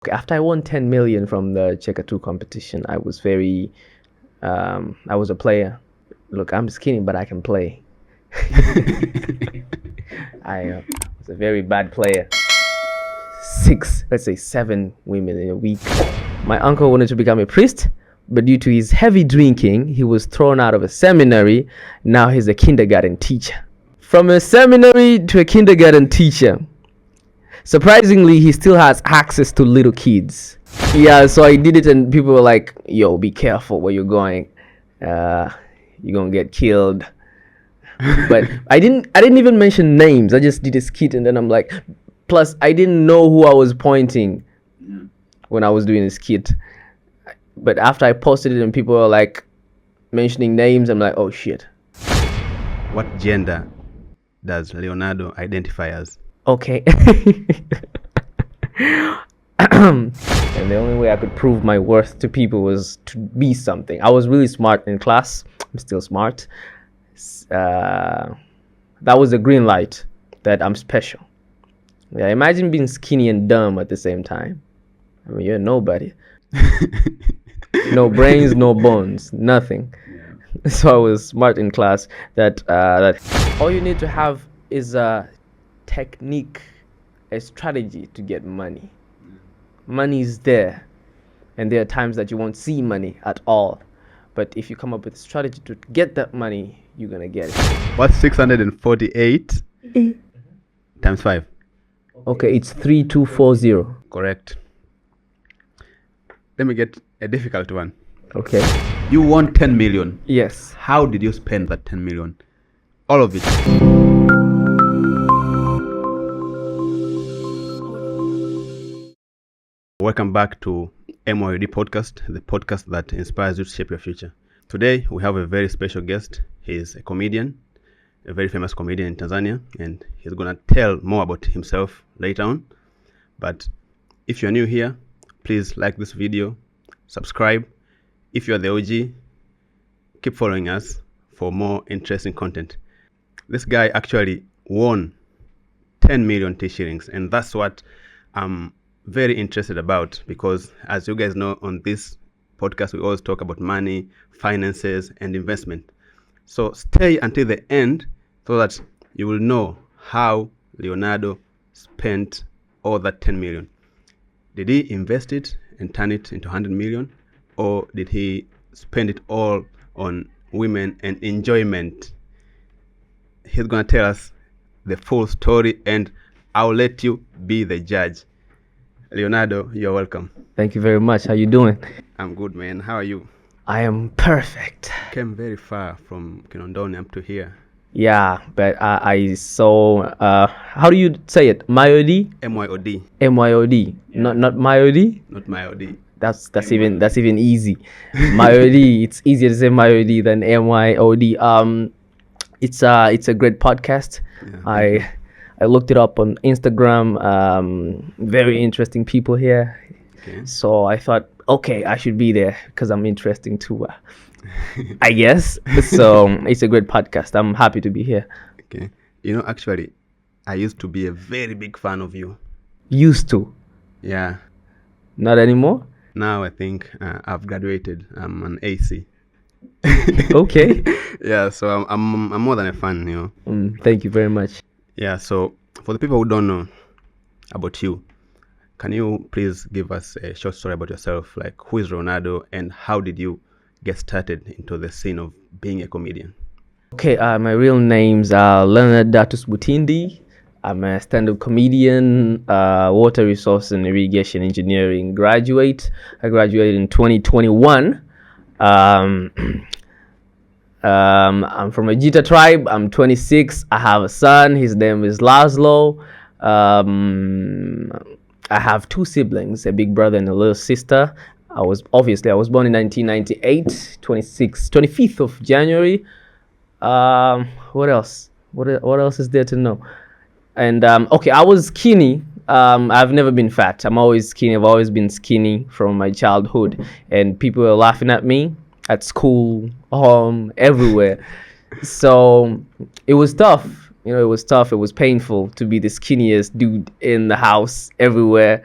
Okay, after I won 10 million from the Cheka 2 competition, I was I was a player. Look, I'm skinny, but I can play. I was a very bad player. Let's say 7 women in a week. My uncle wanted to become a priest, but due to his heavy drinking, he was thrown out of a seminary. Now he's a kindergarten teacher. From a seminary to a kindergarten teacher. Surprisingly, he still has access to little kids. Yeah, so I did it and people were like, yo, be careful where you're going. You're gonna get killed. But I didn't even mention names. I just did a skit and then I'm like, plus I didn't know who I was pointing when I was doing a skit. But after I posted it and people were like mentioning names, I'm like, oh shit. What gender does Leonardo identify as? Okay. And the only way I could prove my worth to people was to be something. I was really smart in class. I'm still smart. That was a green light that I'm special. Yeah, imagine being skinny and dumb at the same time. I mean, you're nobody. No brains, no bones, nothing. So I was smart in class. That all you need to have is a technique, a strategy to get money. Money is there, and there are times that you won't see money at all. But if you come up with a strategy to get that money, you're gonna get it. What's 648 times 5? Okay, it's 3240. Correct. Let me get a difficult one. Okay. You won 10 million. Yes. How did you spend that 10 million? All of it. Welcome back to MYOD podcast, the podcast that inspires you to shape your future. Today, we have a very special guest. He's a comedian, a very famous comedian in Tanzania, and he's going to tell more about himself later on. But if you're new here, please like this video, subscribe. If you're the OG, keep following us for more interesting content. This guy actually won 10 million T-shillings, and that's what I'm very interested about, because as you guys know, on this podcast we always talk about money, finances, and investment. So stay until the end so that you will know how Leonardo spent all that 10 million. Did he invest it and turn it into 100 million, or did he spend it all on women and enjoyment? He's gonna tell us the full story, and I'll let you be the judge. Leonardo, you're welcome. Thank you very much. How you doing? I'm good, man. How are you? I am perfect. Came very far from Kinondoni up to here. Yeah, but I saw, how do you say it? MYOD? MYOD. MYOD. Yeah. Not MYOD? Not MYOD. That's even easy. MYOD. It's easier to say MYOD than MYOD. It's a great podcast. Yeah, I looked it up on Instagram. Very interesting people here. Okay. So I thought, okay, I should be there because I'm interesting too, I guess. So it's a great podcast. I'm happy to be here. Okay. You know, actually, I used to be a very big fan of you. Used to? Yeah. Not anymore? Now I think I've graduated. I'm an AC. Okay. Yeah, so I'm more than a fan, you know. Thank you very much. Yeah, so for the people who don't know about you, can you please give us a short story about yourself? Like, who is Leonardo and how did you get started into the scene of being a comedian? Okay, my real name's Leonardo Butindi. I'm a stand-up comedian, water resource and irrigation engineering graduate. I graduated in 2021. I'm from a Jita tribe. I'm 26. I have a son. His name is Laszlo. I have 2 siblings, a big brother and a little sister. I was born in 1998, 25th of January. What else? What else is there to know? And okay, I was skinny. I've never been fat. I'm always skinny. I've always been skinny from my childhood, and people were laughing at me at school, home, everywhere. So it was tough. It was tough. It was painful to be the skinniest dude in the house everywhere.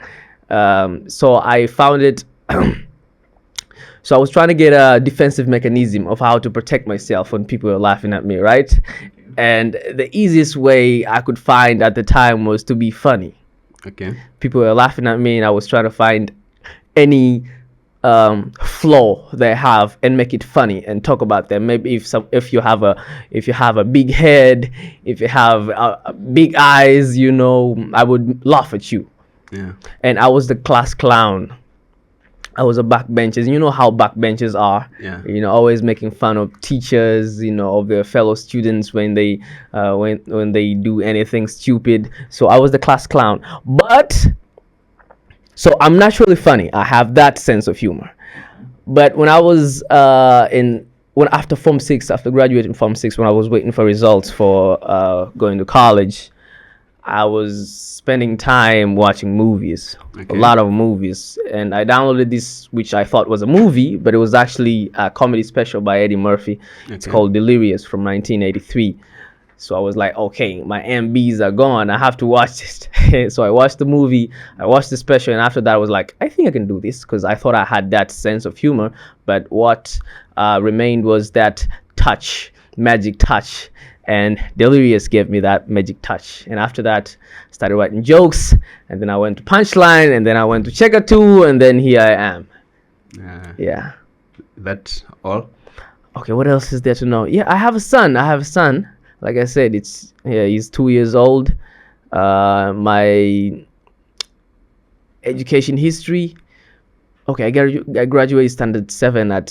So I found it. So I was trying to get a defensive mechanism of how to protect myself when people were laughing at me, right? And the easiest way I could find at the time was to be funny. Okay. People were laughing at me, and I was trying to find any flaw they have and make it funny and talk about them. Maybe if you have a big head, if you have big eyes, I would laugh at you. Yeah. And I was the class clown. I was a backbencher. You know how backbenchers are. Yeah. Always making fun of teachers, of their fellow students when they when they do anything stupid. So I was the class clown. But so I'm naturally funny. I have that sense of humor. But when I was after Form 6, after graduating Form 6, when I was waiting for results for going to college, I was spending time watching movies, Okay. a lot of movies. And I downloaded this, which I thought was a movie, but it was actually a comedy special by Eddie Murphy. It's Okay. called Delirious from 1983. So I was like, okay, my MBs are gone. I have to watch this. So I watched the movie, I watched the special, and after that I was like, I think I can do this, because I thought I had that sense of humor. But what remained was that touch, magic touch. And Delirious gave me that magic touch. And after that, I started writing jokes. And then I went to Punchline. And then I went to Cheka 2. And then here I am. Yeah. That's all. Okay, what else is there to know? Yeah, I have a son. Like I said, he's 2 years old. My education history. Okay, I graduated standard 7 at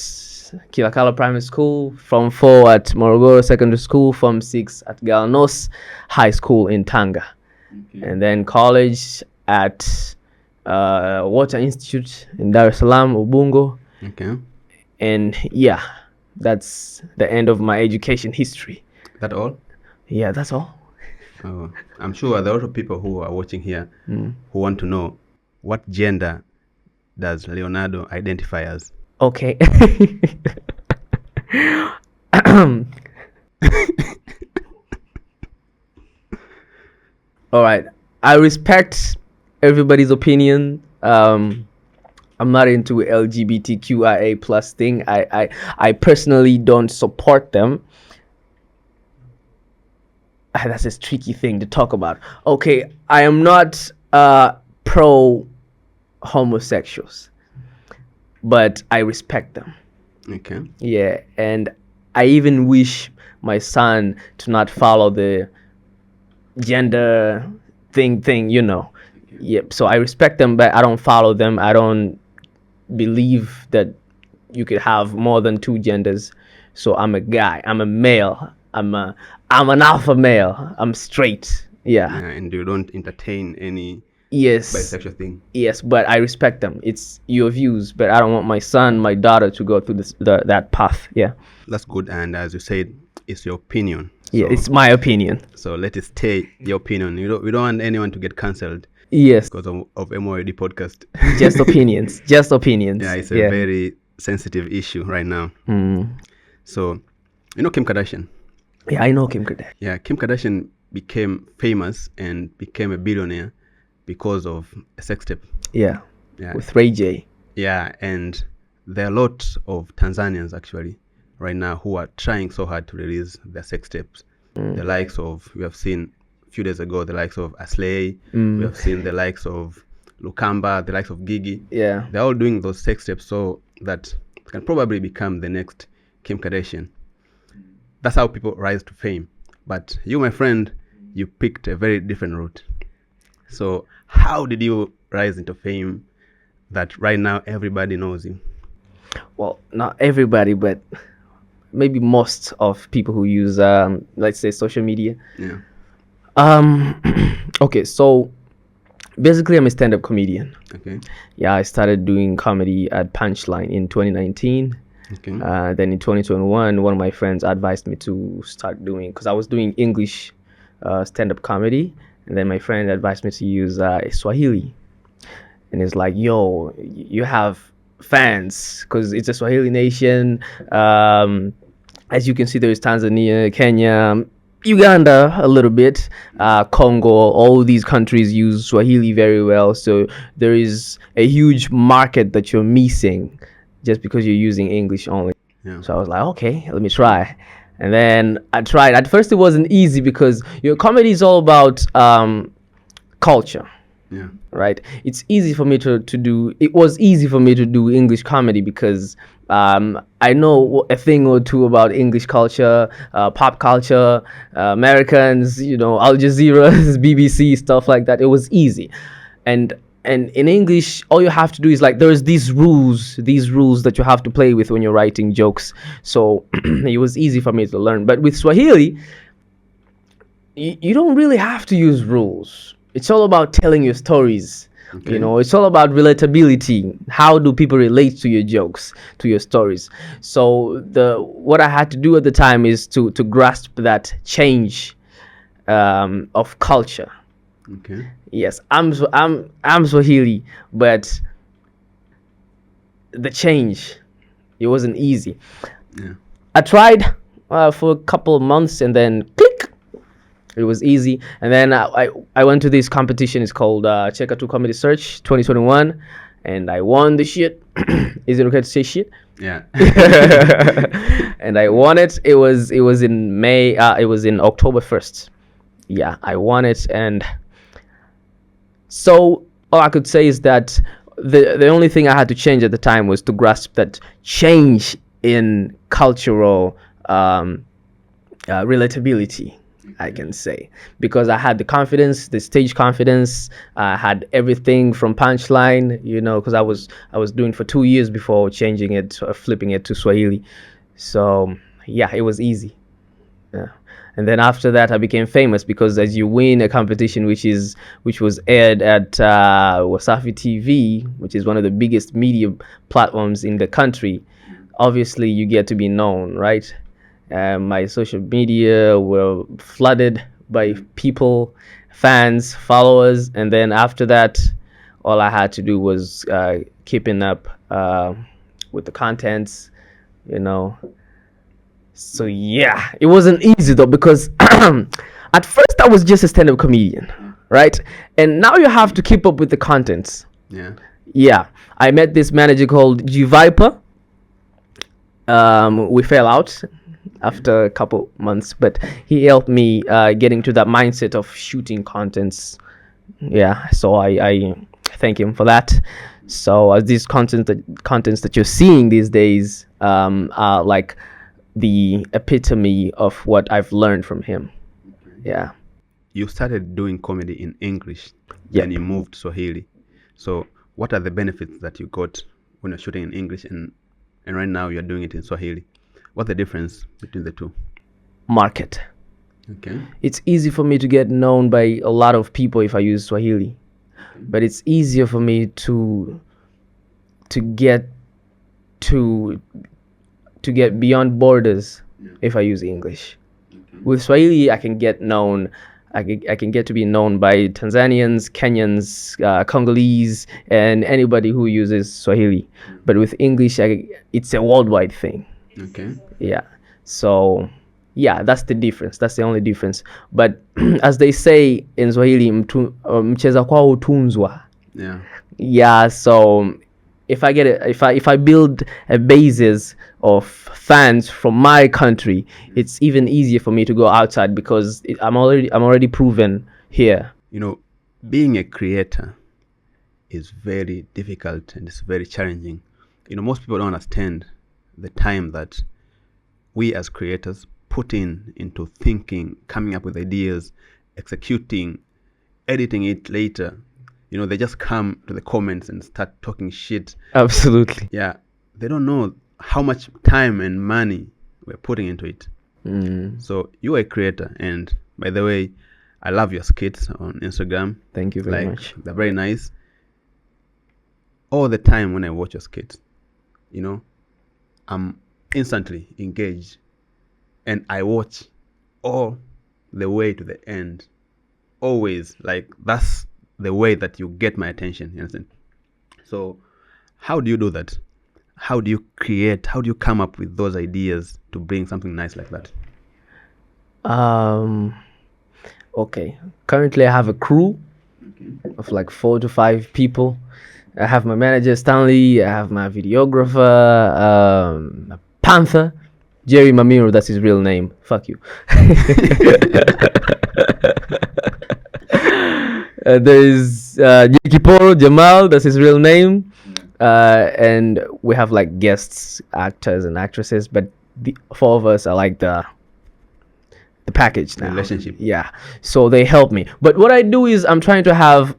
Kilakala Primary School, Form 4 at Morogoro Secondary School, Form 6 at Galnos High School in Tanga. Okay. And then college at Water Institute in Dar es Salaam, Ubungo. Okay. And yeah, that's the end of my education history. That all? Yeah, that's all. Oh, I'm sure there are a lot of people who are watching here who want to know, what gender does Leonardo identify as? Okay. All right. I respect everybody's opinion. I'm not into LGBTQIA plus thing. I personally don't support them. That's a tricky thing to talk about. Okay, I am not pro homosexuals, but I respect them. Okay. Yeah, and I even wish my son to not follow the gender thing. Yep. So I respect them, but I don't follow them. I don't believe that you could have more than 2 genders. So I'm a guy. I'm a male. I'm an alpha male. I'm straight. Yeah. And you don't entertain any Yes. bisexual thing? Yes, but I respect them. It's your views, but I don't want my son, my daughter to go through that path. Yeah. That's good. And as you said, it's your opinion. Yeah, it's my opinion. So let it stay your opinion. We don't want anyone to get cancelled Yes. because of MYOD podcast. Just opinions. Just opinions. Yeah, it's a very sensitive issue right now. So, Kim Kardashian. Yeah, I know Kim Kardashian. Yeah, Kim Kardashian became famous and became a billionaire because of a sex tape. Yeah. Yeah. With Ray J. Yeah, and there are a lot of Tanzanians actually right now who are trying so hard to release their sex tapes. The likes of, we have seen a few days ago, the likes of Aslay, we have seen the likes of Lukamba, the likes of Gigi. Yeah. They're all doing those sex tapes so that can probably become the next Kim Kardashian. That's how people rise to fame. But you, my friend, you picked a very different route. So how did you rise into fame that right now everybody knows you? Well, not everybody, but maybe most of people who use, let's say, social media. Yeah. Okay, so basically I'm a stand-up comedian. Okay. Yeah, I started doing comedy at Punchline in 2019. Okay. Then in 2021, one of my friends advised me to start doing, because I was doing English stand-up comedy, and then my friend advised me to use Swahili. And it's like, yo, you have fans, because it's a Swahili nation. As you can see, there is Tanzania, Kenya, Uganda a little bit, Congo, all these countries use Swahili very well. So there is a huge market that you're missing just because you're using English only. Yeah. So I was like, okay, let me try. And then I tried. At first, it wasn't easy because your comedy is all about culture. Yeah. Right, it's easy for me to do. It was easy for me to do English comedy because I know a thing or two about English culture, pop culture, Americans, Al Jazeera, BBC, stuff like that. It was easy. And in English, all you have to do is like there's these rules that you have to play with when you're writing jokes. So it was easy for me to learn. But with Swahili, you don't really have to use rules. It's all about telling your stories. Okay. It's all about relatability. How do people relate to your jokes, to your stories? So what I had to do at the time is to grasp that change of culture. Okay. Yes, I'm Swahili, but the change, it wasn't easy. Yeah. I tried for a couple of months, and then click, it was easy. And then I went to this competition. It's called Cheka 2 Comedy Search 2021, and I won the shit. Is it okay to say shit? Yeah. And I won it. It was in May. It was in October 1st. Yeah, I won it. And so all I could say is that the only thing I had to change at the time was to grasp that change in cultural relatability, I can say, because I had the confidence, the stage confidence. I had everything from punchline, because I was doing for 2 years before changing it, flipping it to Swahili. So yeah, it was easy. Yeah. And then after that, I became famous because as you win a competition, which was aired at Wasafi TV, which is one of the biggest media platforms in the country, obviously you get to be known, right? My social media were flooded by people, fans, followers, and then after that, all I had to do was keeping up with the contents, So yeah, it wasn't easy though, because at first I was just a stand-up comedian, right? And now you have to keep up with the contents. Yeah. Yeah, I met this manager called G Viper. We fell out after a couple months, but he helped me get into that mindset of shooting contents. Yeah, so I thank him for that. So as these contents that you're seeing these days are like the epitome of what I've learned from him. Yeah. You started doing comedy in English, Yep. then you moved to Swahili. So what are the benefits that you got when you're shooting in English and right now you're doing it in Swahili? What's the difference between the two? Market. Okay. It's easy for me to get known by a lot of people if I use Swahili, but it's easier for me to get beyond borders if I use English. With Swahili, I can get known. I can get to be known by Tanzanians, Kenyans, Congolese, and anybody who uses Swahili. But with English, it's a worldwide thing. Okay. Yeah. So yeah, that's the difference. That's the only difference. But as they say in Swahili, mcheza kwao hutunzwa. Yeah. Yeah. So if I build a basis of fans from my country, it's even easier for me to go outside because I'm already proven here. Being a creator is very difficult and it's very challenging. Most people don't understand the time that we as creators put into thinking, coming up with ideas, executing, editing it later. They just come to the comments and start talking shit. Absolutely. Yeah. They don't know how much time and money we're putting into it. So you're a creator, and by the way, I love your skits on Instagram. Thank you very much. They're very nice. All the time when I watch your skits, I'm instantly engaged, and I watch all the way to the end. Always, that's the way that you get my attention. You understand? So how do you do that? How do you create? How do you come up with those ideas to bring something nice like that? Um, okay. Currently, I have a crew of like 4 to 5 people. I have my manager Stanley. I have my videographer, Panther, Jerry Mamiro. That's his real name. Fuck you. There's Yekiporo Jamal. That's his real name. And we have like guests, actors and actresses, but the 4 of us are like the package now. Relationship. Yeah. So they help me. But what I do is I'm trying to have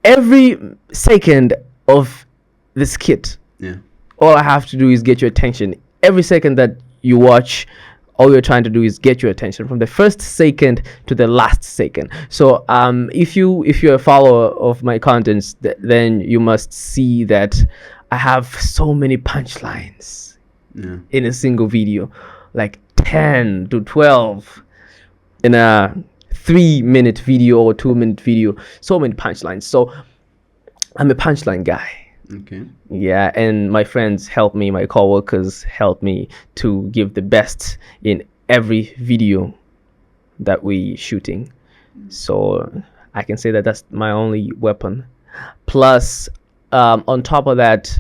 every second of the skit. Yeah. All I have to do is get your attention. Every second that you watch, all you're trying to do is get your attention from the first second to the last second. So if you're a follower of my contents, then you must see that I have so many punchlines in a single video, like 10 to 12 in a 3-minute video or 2-minute video. So many punchlines. So I'm a punchline guy. Okay. Yeah, and my friends help me, my coworkers help me to give the best in every video that we shooting. So I can say that that's my only weapon. Plus, on top of that,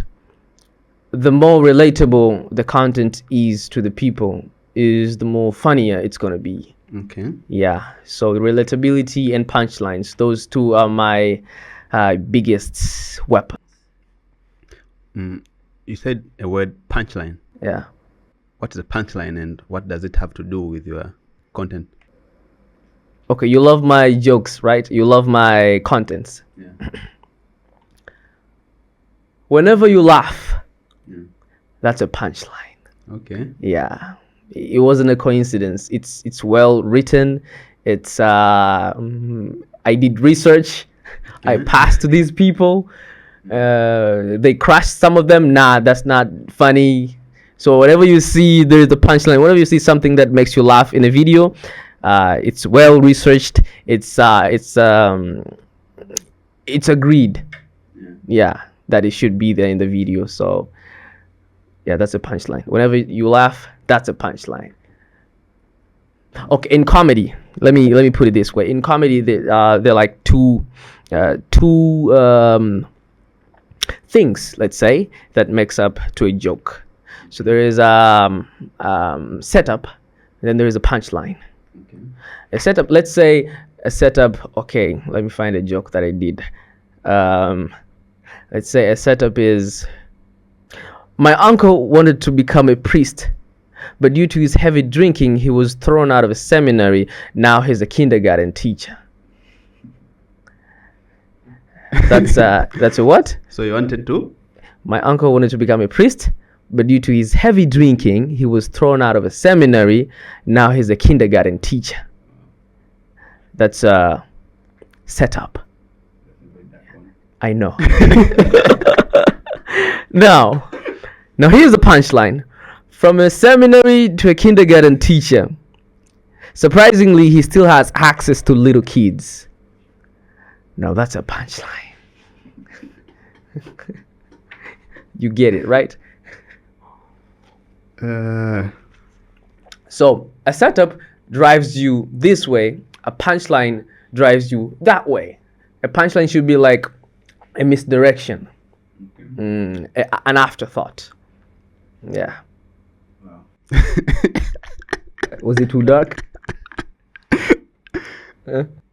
the more relatable the content is to the people, is the more funnier it's gonna be. Okay. Yeah. So relatability and punchlines, those two are my biggest weapon. You said a word punchline. Yeah. What is a punchline and what does it have to do with your content? Okay, you love my jokes, right? You love my contents. Yeah. Whenever you laugh, that's a punchline. Okay. Yeah. It wasn't a coincidence. It's well written. It's I did research. I passed to these people. They crashed some of them. Nah, that's not funny. So whatever you see, there's the punchline. Whenever you see something that makes you laugh in a video, it's well researched. It's agreed. Yeah, that it should be there in the video. So yeah, that's a punchline. Whenever you laugh, that's a punchline. Okay, in comedy, let me put it this way. In comedy, there are like two things, let's say, that makes up to a joke. So there is setup, and then there is a punchline. Okay. A setup, let's say a setup. Okay, let me find a joke that I did. Let's say a setup is, my uncle wanted to become a priest, but due to his heavy drinking, he was thrown out of a seminary. Now he's a kindergarten teacher. That's a what? So you wanted to? My uncle wanted to become a priest, but due to his heavy drinking, he was thrown out of a seminary. Now he's a kindergarten teacher. That's a setup. I know. Now here's the punchline. From a seminary to a kindergarten teacher. Surprisingly, he still has access to little kids. Now that's a punchline. You get it, right? So a setup drives you this way. A punchline drives you that way. A punchline should be like a misdirection, an afterthought. Yeah. Wow. Was it too dark?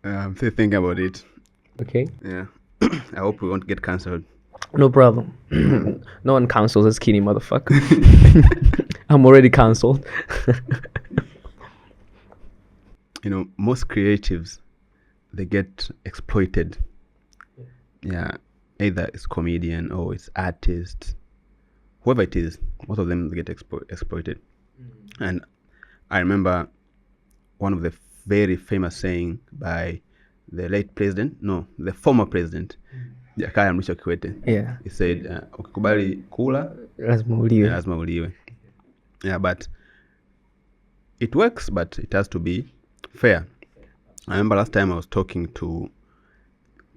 I'm still thinking about it. Okay. Yeah. I hope we won't get cancelled. No problem. No one cancels a skinny motherfucker. I'm already cancelled. You know, most creatives, they get exploited. Yeah. Either it's comedian or it's artist. Whoever it is, most of them get exploited. And I remember one of the very famous saying by the former president, Jakaya Mrisho Kikwete. Yeah. He said, ukikubali kula, Lazima uliwe. lazima uliwe. Yeah, but it works, but it has to be fair. I remember last time I was talking to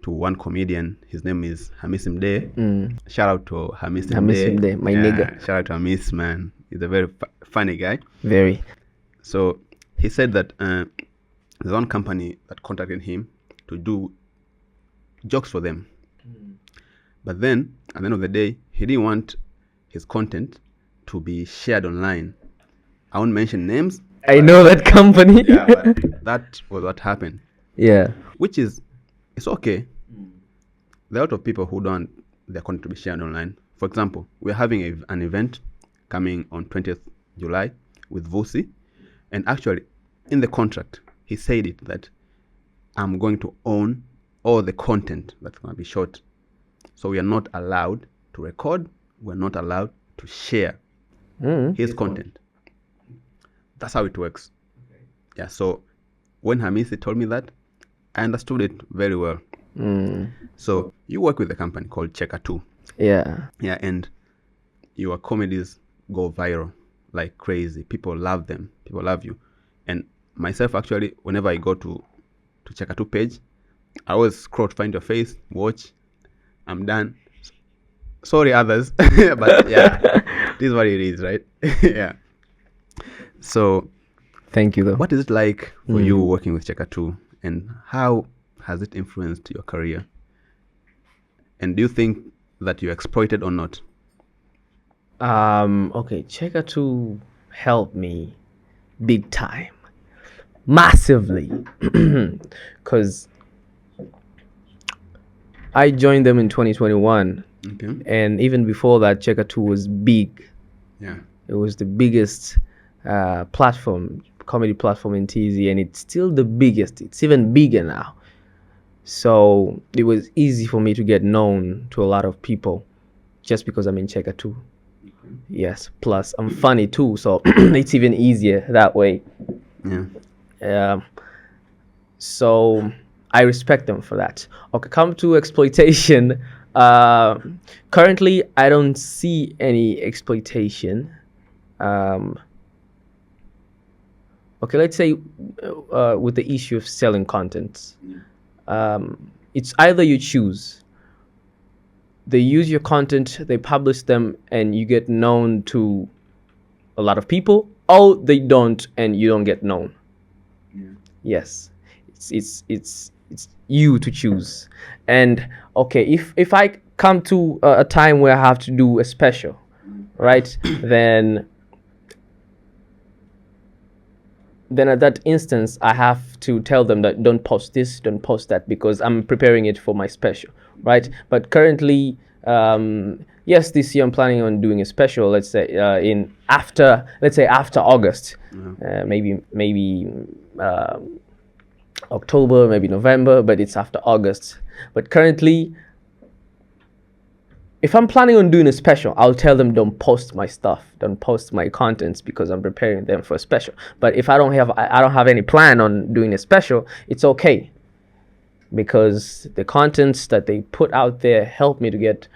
one comedian. His name is Hamis Mdee. Shout out to Hamis Mdee, my nigga. Shout out to Hamis, man. He's a very funny guy. Very. So he said that there's one company that contacted him to do jokes for them. But then, at the end of the day, he didn't want his content to be shared online. I won't mention names. I know that company. Yeah, but that was what happened. Yeah. Which is, it's okay. There are a lot of people who don't want their content to be shared online. For example, we're having an event coming on 20th July with Vusi. And actually, in the contract, he said it that I'm going to own all the content that's going to be shot. So we are not allowed to record. We're not allowed to share his content. That's how it works. Okay. Yeah, so when Hamisi told me that, I understood it very well. So you work with a company called Cheka too. Yeah. Yeah, and your comedies go viral like crazy. People love them. People love you. And myself, actually, whenever I go to Cheka 2 page, I always scroll to find your face, watch. I'm done. Sorry, others. But yeah, this is what it is, right? Yeah. So, thank you, though. What is it like for you working with Cheka 2? And how has it influenced your career? And do you think that you're exploited or not? Okay, Cheka 2 helped me big time. Massively. Because I joined them in 2021. Okay. And even before that, Cheka 2 was big. Yeah. It was the biggest comedy platform in TZ, and it's still the biggest. It's even bigger now. So it was easy for me to get known to a lot of people just because I'm in Cheka 2. Okay. Yes. Plus, I'm funny too, so it's even easier that way. Yeah. So I respect them for that. Okay, come to exploitation. Currently, I don't see any exploitation. Okay, let's say with the issue of selling content. It's either you choose. They use your content, they publish them, and you get known to a lot of people, or they don't, and you don't get known. Yeah. Yes, it's you to choose. And okay, if I come to a time where I have to do a special, right, then at that instance, I have to tell them that don't post this, don't post that, because I'm preparing it for my special, right? But currently, yes, this year I'm planning on doing a special. Let's say after August, maybe October, maybe November, but it's after August. But currently, if I'm planning on doing a special, I'll tell them don't post my stuff, don't post my contents, because I'm preparing them for a special. But if I don't have any plan on doing a special, it's okay, because the contents that they put out there help me to get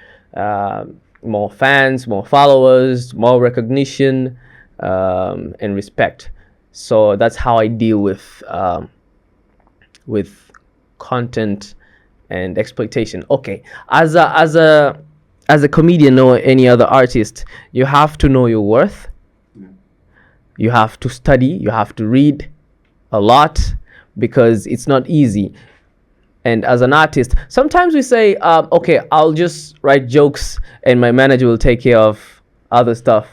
more fans, more followers, more recognition, and respect. So that's how I deal with content and exploitation. Okay, as a comedian or any other artist, you have to know your worth. You have to study. You have to read a lot, because it's not easy. And as an artist, sometimes we say, okay, I'll just write jokes and my manager will take care of other stuff.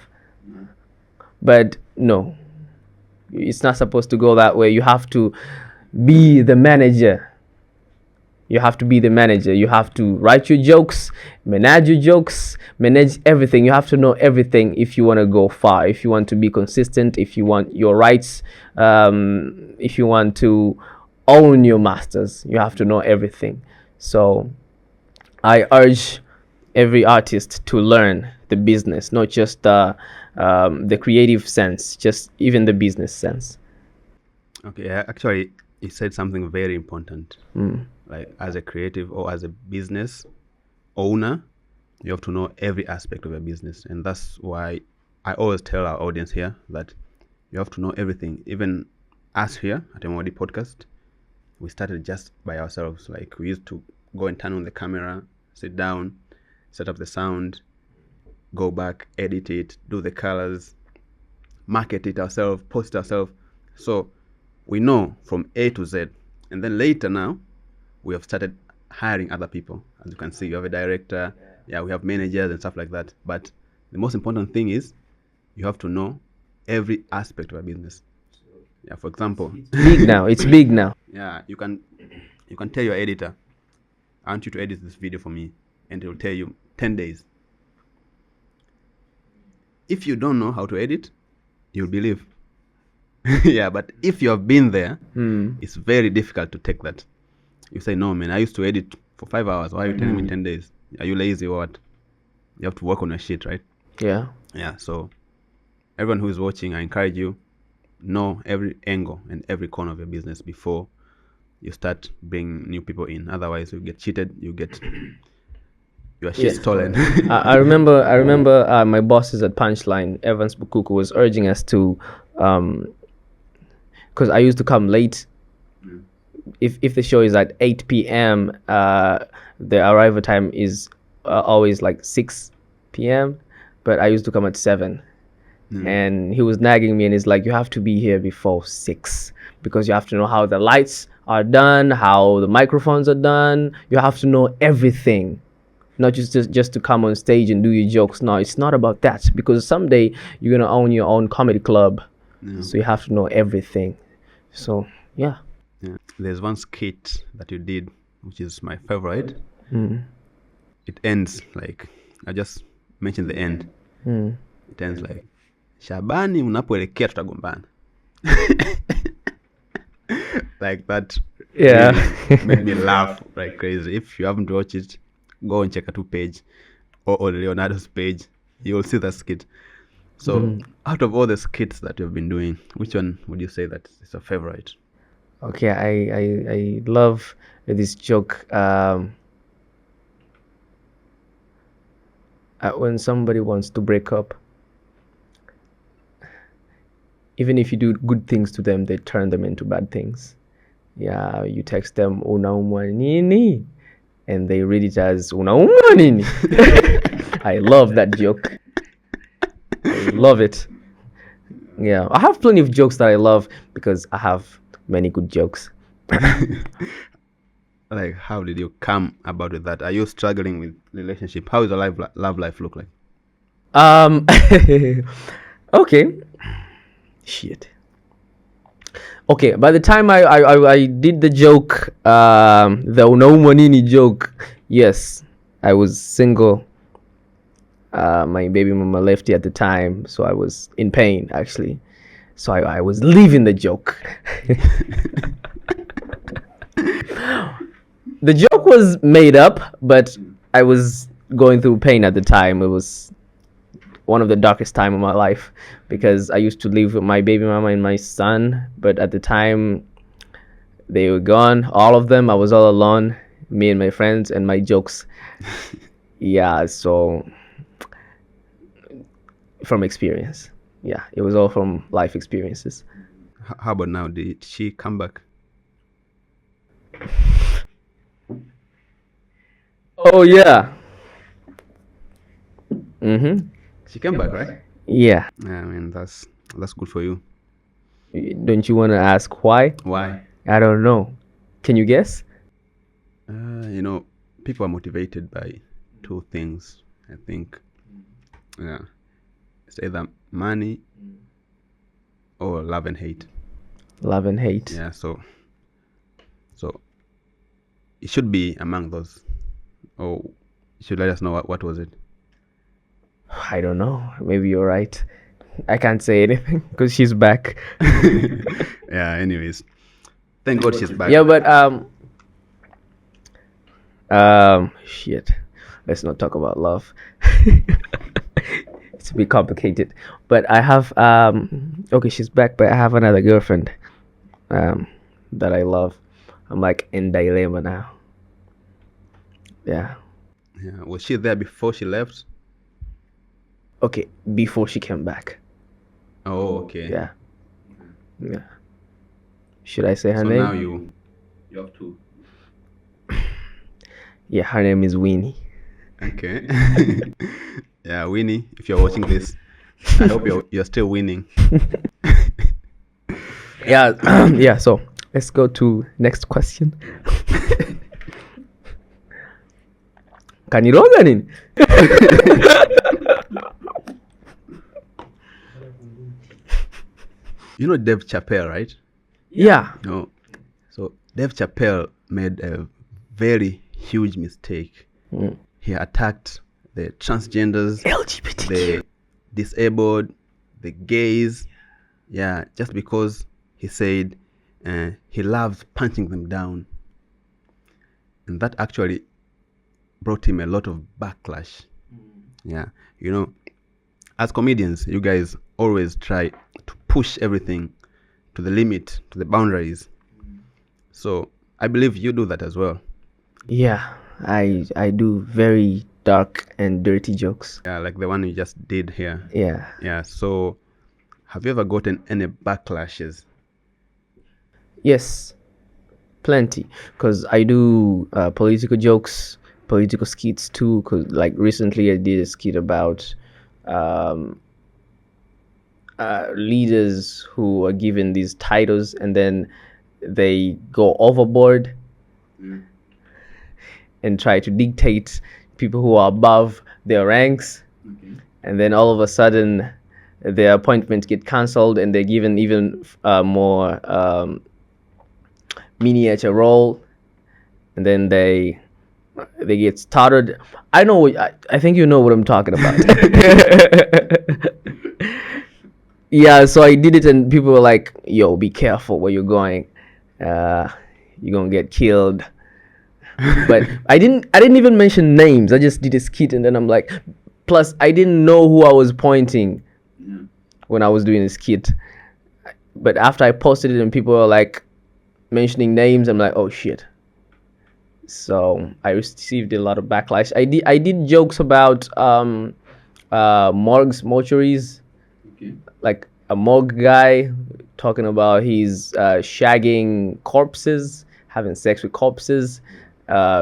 But no, it's not supposed to go that way. You have to be the manager. You have to be the manager. You have to write your jokes, manage your jokes, manage everything. You have to know everything if you want to go far, if you want to be consistent, if you want your rights, if you want to own your masters. You have to know everything. So I urge every artist to learn the business, not just the creative sense, just even the business sense. Okay, actually, you said something very important. Like, as a creative or as a business owner, you have to know every aspect of your business. And that's why I always tell our audience here that you have to know everything. Even us here at MYOD Podcast, we started just by ourselves. Like, we used to go and turn on the camera, sit down, set up the sound, go back, edit it, do the colors, market it ourselves, post it ourselves. So we know from A to Z. And then later now, we have started hiring other people. As you can see, you have a director, we have managers and stuff like that. But the most important thing is you have to know every aspect of a business. Yeah, for example, It's big now. yeah, you can tell your editor, I want you to edit this video for me, and it will tell you 10 days. If you don't know how to edit, you'll believe. Yeah, but if you have been there, it's very difficult to take that. You say, no, man, I used to edit for 5 hours. Why are you telling me 10 days? Are you lazy or what? You have to work on your shit, right? Yeah. Yeah, so everyone who is watching, I encourage you, know every angle and every corner of your business before you start bringing new people in. Otherwise, you get cheated, you get your shit stolen. I remember my bosses at Punchline, Evans Bukuku, was urging us to, because I used to come late. If the show is at 8 p.m., the arrival time is always like 6 p.m., but I used to come at 7. And he was nagging me, and he's like, you have to be here before 6 because you have to know how the lights are done, how the microphones are done. You have to know everything, not just to come on stage and do your jokes. No, it's not about that, because someday you're going to own your own comedy club. So you have to know everything. So, yeah. There's one skit that you did, which is my favorite. It ends like, I just mentioned the end. It ends like, Shabani unapoelekea tutagombana. Like that. Really made me laugh like crazy. If you haven't watched it, go and check a 2 page or Leonardo's page. You'll see that skit. So out of all the skits that you've been doing, which one would you say that is your favorite? Okay, I love this joke. When somebody wants to break up, even if you do good things to them, they turn them into bad things. Yeah, you text them unaumwa nini, and they read it as unaumwa nini. I love that joke. I love it. Yeah, I have plenty of jokes that I love because I have many good jokes. Like, how did you come about with that? Are you struggling with relationship? How is your love life look like? Okay. Shit. Okay, by the time I did the joke, the unaumwa nini joke, yes, I was single. My baby mama left at the time, so I was in pain, actually. So I was leaving the joke. The joke was made up, but I was going through pain at the time. It was one of the darkest time of my life because I used to live with my baby mama and my son, but at the time they were gone, all of them. I was all alone, me and my friends and my jokes. Yeah, so from experience. Yeah, it was all from life experiences. How about now? Did she come back? Oh yeah. She came back, right? Yeah. I mean, that's good for you. Don't you want to ask why? Why? I don't know. Can you guess? People are motivated by 2 things, I think. Yeah. It's either money or love and hate. Love and hate. Yeah, so it should be among those. Or you should let us know what was it? I don't know. Maybe you're right. I can't say anything because she's back. Yeah, anyways. Thank God she's back. Yeah, but shit. Let's not talk about love. It's a bit complicated. But I have okay, she's back, but I have another girlfriend that I love. I'm like in dilemma now. Yeah. Yeah. Was she there before she left? Okay, before she came back. Oh, okay. Yeah. Yeah. Should I say her So name? now you have 2. Yeah, her name is Winnie. Okay. Yeah, Winnie, if you're watching this, I hope you're still winning. Yeah, yeah. So let's go to next question. Kaniroga nini? You know Dave Chappelle, right? Yeah. No. So Dave Chappelle made a very huge mistake. He attacked the transgenders, LGBTQ. the disabled, the gays. Yeah, just because he said he loves punching them down. And that actually brought him a lot of backlash. Yeah, you know, as comedians, you guys always try to push everything to the limit, to the boundaries. So I believe you do that as well. Yeah, I do very dark and dirty jokes. Yeah, like the one you just did here. Yeah. Yeah, so have you ever gotten any backlashes? Yes, plenty. Because I do political jokes, political skits too. Because like recently I did a skit about leaders who are given these titles and then they go overboard and try to dictate people who are above their ranks. And then all of a sudden their appointments get cancelled and they're given even more miniature role, and then they get started. I think you know what I'm talking about. Yeah, so I did it and people were like, yo, be careful where you're going, you're gonna get killed. But I didn't even mention names. I just did a skit and then I'm like, plus I didn't know who I was pointing when I was doing a skit. But after I posted it and people were like mentioning names, I'm like, oh shit. So I received a lot of backlash. I did jokes about morgues, mortuaries, like a morgue guy talking about he's shagging corpses, having sex with corpses,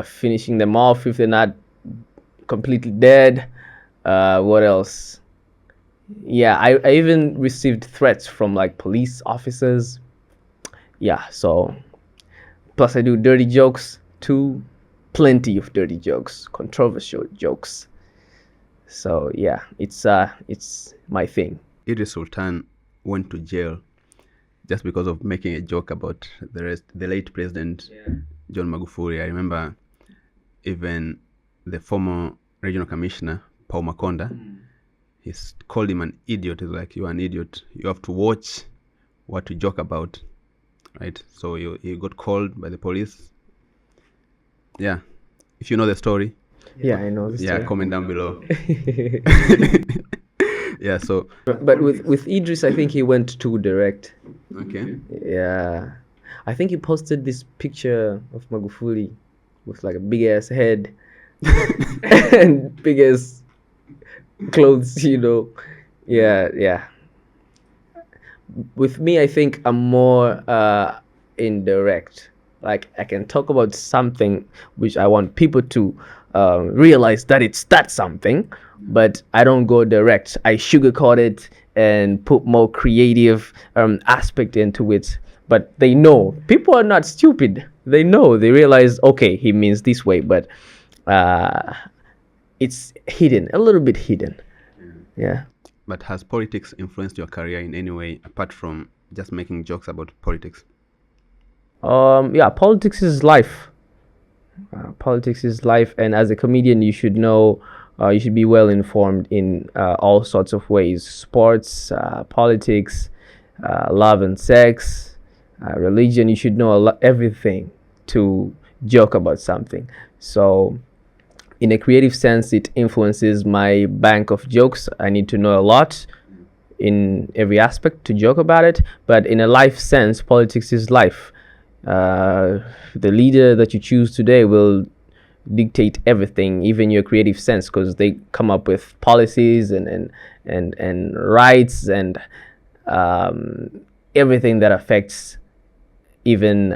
finishing them off if they're not completely dead. What else? Yeah, I even received threats from like police officers. Yeah, so plus I do dirty jokes too, plenty of dirty jokes, controversial jokes. So yeah, it's my thing. Idris Sultan went to jail just because of making a joke about the late president John Magufuli. I remember even the former regional commissioner Paul Makonda, he called him an idiot. He's like, you're an idiot. You have to watch what you joke about, right? So he got called by the police. Yeah, if you know the story. Yeah, I know this. Yeah, comment down below. Yeah, so but with Idris, I think he went too direct. okay. Yeah, I think he posted this picture of Magufuli with like a big ass head and big ass clothes, you know. Yeah. With me, I think I'm more indirect. Like I can talk about something which I want people to realize that it's that something, but I don't go direct. I sugarcoat it and put more creative aspect into it. But they know, people are not stupid. They know, they realize, okay, he means this way, but it's hidden, a little bit hidden. Yeah. But has politics influenced your career in any way apart from just making jokes about politics? Yeah, politics is life. Politics is life, and as a comedian, you should know, you should be well informed in all sorts of ways: sports, politics, love and sex, religion. You should know everything to joke about something. So, in a creative sense, it influences my bank of jokes. I need to know a lot in every aspect to joke about it. But in a life sense, politics is life. The leader that you choose today will dictate everything, even your creative sense, because they come up with policies and rights and everything that affects even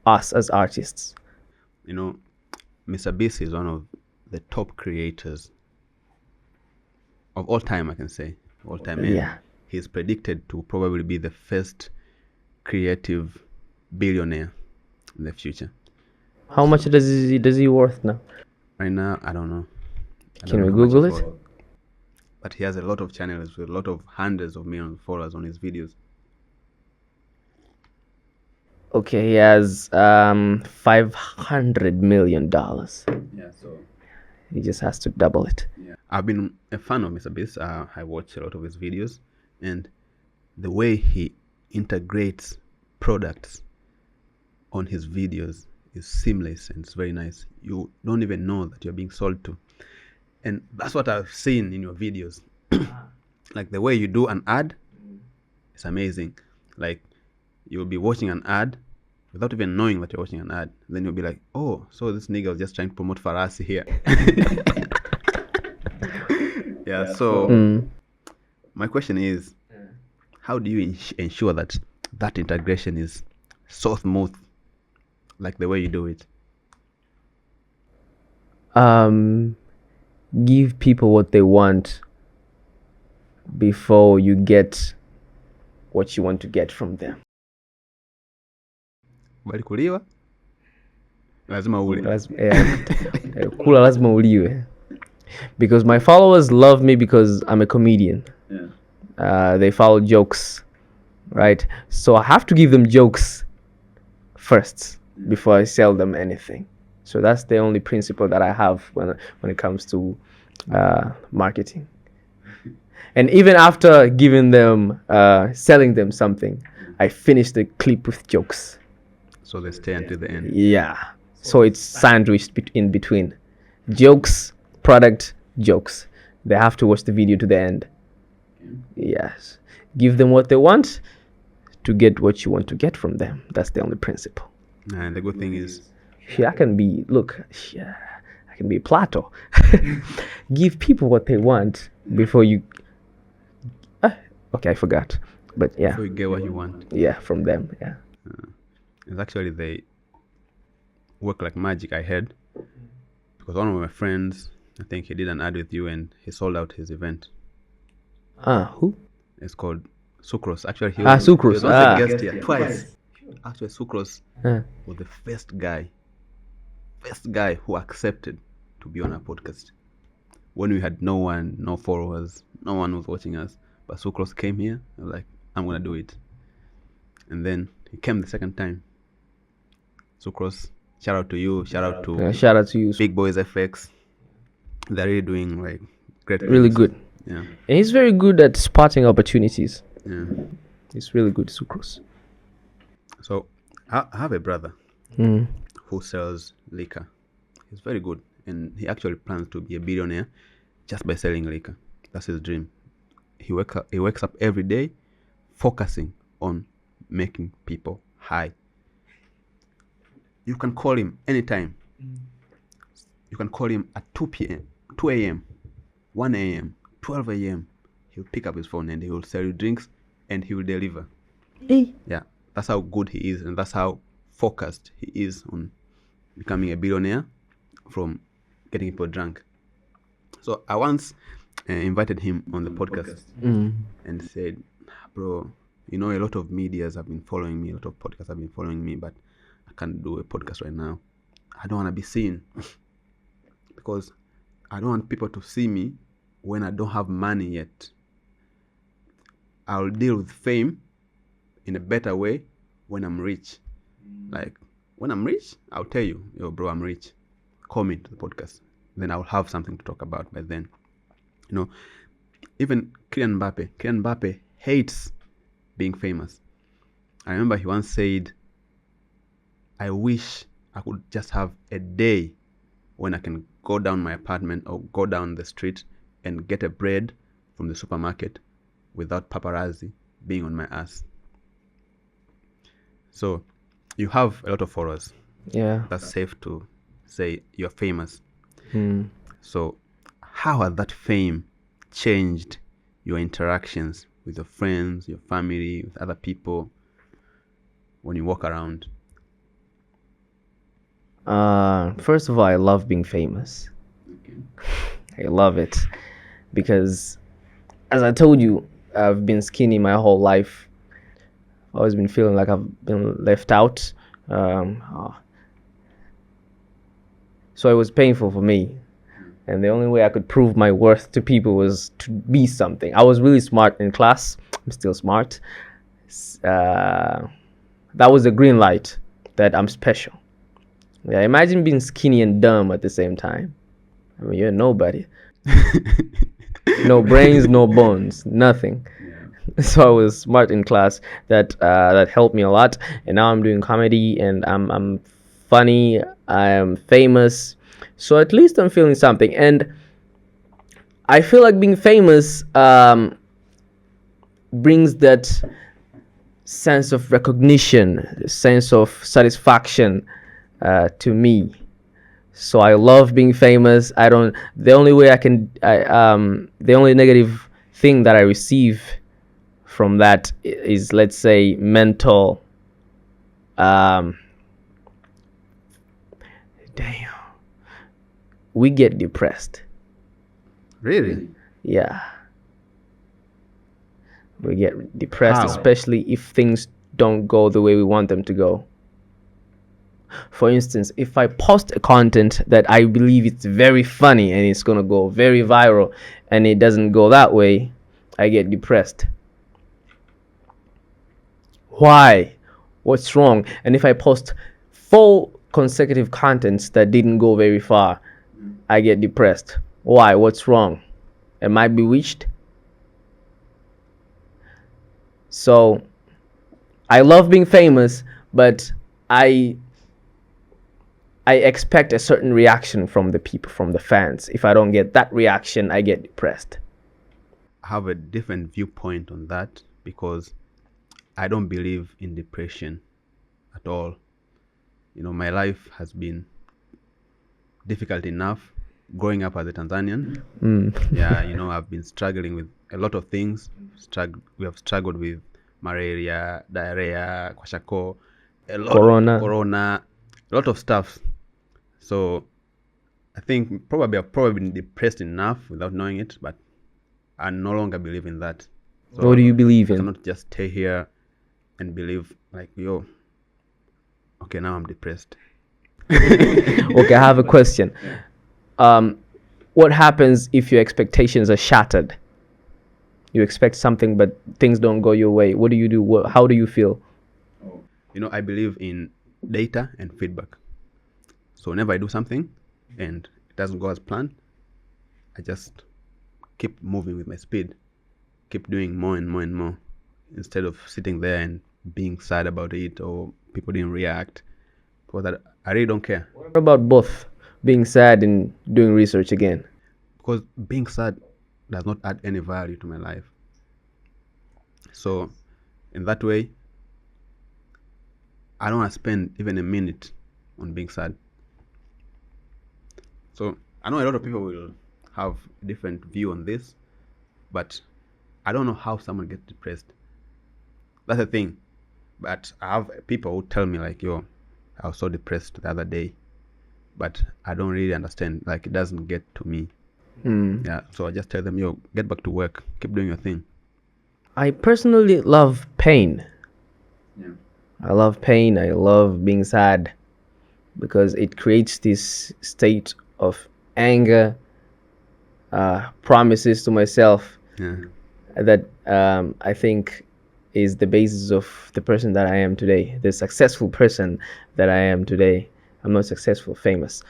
us as artists. You know, Mr. Beast is one of the top creators of all time, I can say. All time. Yeah. he's predicted to probably be the first creative billionaire in the future. How much does he worth now? Right now, I don't know. Can we Google it? But he has a lot of channels with a lot of hundreds of millions of followers on his videos. Okay, he has $500 million. Yeah, so He just has to double it. yeah, I've been a fan of Mr. Beast. I watch a lot of his videos, and the way he integrates products on his videos is seamless and it's very nice. You don't even know that you're being sold to, and that's what I've seen in your videos. Like the way you do an ad, it's amazing. Like you'll be watching an ad without even knowing that you're watching an ad. Then you'll be like, oh, so this nigga was just trying to promote Farasi here. Yeah, so my question is, how do you ensure that that integration is so smooth, like the way you do it? Give people what they want before you get what you want to get from them. Bali kuliwa lazima ule. Kula lazima uliwe. Because my followers love me because I'm a comedian. Yeah. They follow jokes, right? So I have to give them jokes first before I sell them anything. So that's the only principle that I have when it comes to marketing. And even after giving them, selling them something, I finish the clip with jokes. So they stay until the end. Yeah. So it's sandwiched in between. Jokes, product, jokes. They have to watch the video to the end. Yes. Give them what they want to get what you want to get from them. That's the only principle. And the good thing is, I can be Plato. Give people what they want before you... okay, I forgot. But yeah. before you get what you want. Yeah, from them, yeah. It's actually they work like magic, I heard. Because one of my friends, I think he did an ad with you and he sold out his event. Who? It's called Sucrose. Actually, he was a guest here twice. Actually, Sucrose was the first guy who accepted to be on our podcast. When we had no one, no followers, no one was watching us. But Sucrose came here. I was like, I'm going to do it. And then he came the second time. Sucrose, shout out to you. Shout out to you. Big Boys FX. They're really doing like great things. Really good. Yeah. And he's very good at spotting opportunities. Yeah. He's really good, Sucrose. So I have a brother who sells liquor. He's very good, and he actually plans to be a billionaire just by selling liquor. That's his dream. He wakes up every day focusing on making people high. You can call him anytime. You can call him at 2 p.m., 2 a.m., 1 a.m., 12 a.m. He'll pick up his phone and he will sell you drinks and he will deliver. Yeah, that's how good he is, and that's how focused he is on becoming a billionaire from getting people drunk. So I once invited him on the podcast and said, bro, you know, a lot of medias have been following me, a lot of podcasts have been following me, but I can't do a podcast right now. I don't want to be seen because I don't want people to see me when I don't have money yet. I'll deal with fame in a better way when I'm rich. Like, when I'm rich, I'll tell you, yo, bro, I'm rich. Call me to the podcast. Then I'll have something to talk about by then. You know, even Kylian Mbappe hates being famous. I remember he once said, I wish I could just have a day when I can go down my apartment or go down the street and get a bread from the supermarket without paparazzi being on my ass. So you have a lot of followers. Yeah. That's safe to say you're famous. So how has that fame changed your interactions with your friends, your family, with other people when you walk around? First of all, I love being famous. Okay. I love it because, as I told you, I've been skinny my whole life. I've always been feeling like I've been left out. So it was painful for me. And the only way I could prove my worth to people was to be something. I was really smart in class. I'm still smart. That was a green light that I'm special. Yeah, imagine being skinny and dumb at the same time. I mean, you're nobody. No brains, no bones, nothing. So I was smart in class. That helped me a lot. And now I'm doing comedy, and I'm funny. I am famous. So at least I'm feeling something. And I feel like being famous brings that sense of recognition, sense of satisfaction to me. So I love being famous. The only negative thing that I receive from that is, let's say, mental. Damn. We get depressed. Really? Yeah. We get depressed, How? especially if things don't go the way we want them to go. For instance, if I post a content that I believe it's very funny and it's going to go very viral and it doesn't go that way, I get depressed. Why? What's wrong? And if I post 4 consecutive contents that didn't go very far, I get depressed. Why? What's wrong? Am I bewitched? So I love being famous, but I expect a certain reaction from the people, from the fans. If I don't get that reaction, I get depressed. I have a different viewpoint on that because I don't believe in depression at all. My life has been difficult enough growing up as a Tanzanian. Yeah, I've been struggling with a lot of things. We have struggled with malaria, diarrhea, kwashako, corona, a lot of stuff. So I think I've probably been depressed enough without knowing it, but I no longer believe in that. So What do you believe I in? cannot just stay here and believe like, okay, now I'm depressed. Okay, I have a question. What happens if your expectations are shattered? You expect something, but things don't go your way. What do you do? How do you feel? I believe in data and feedback. So whenever I do something and it doesn't go as planned, I just keep moving with my speed, keep doing more and more and more, instead of sitting there and being sad about it or people didn't react. Because I really don't care. What about both? Being sad and doing research again? Because being sad does not add any value to my life. So in that way, I don't want to spend even a minute on being sad. So I know a lot of people will have a different view on this, but I don't know how someone gets depressed. That's the thing. But I have people who tell me like, I was so depressed the other day, but I don't really understand. Like, it doesn't get to me. Yeah. So I just tell them, get back to work, keep doing your thing. I personally love pain. Yeah. I love pain. I love being sad because it creates this state of anger, promises to myself that I think is the basis of the person that I am today, the successful person that I am today. I'm not successful, famous.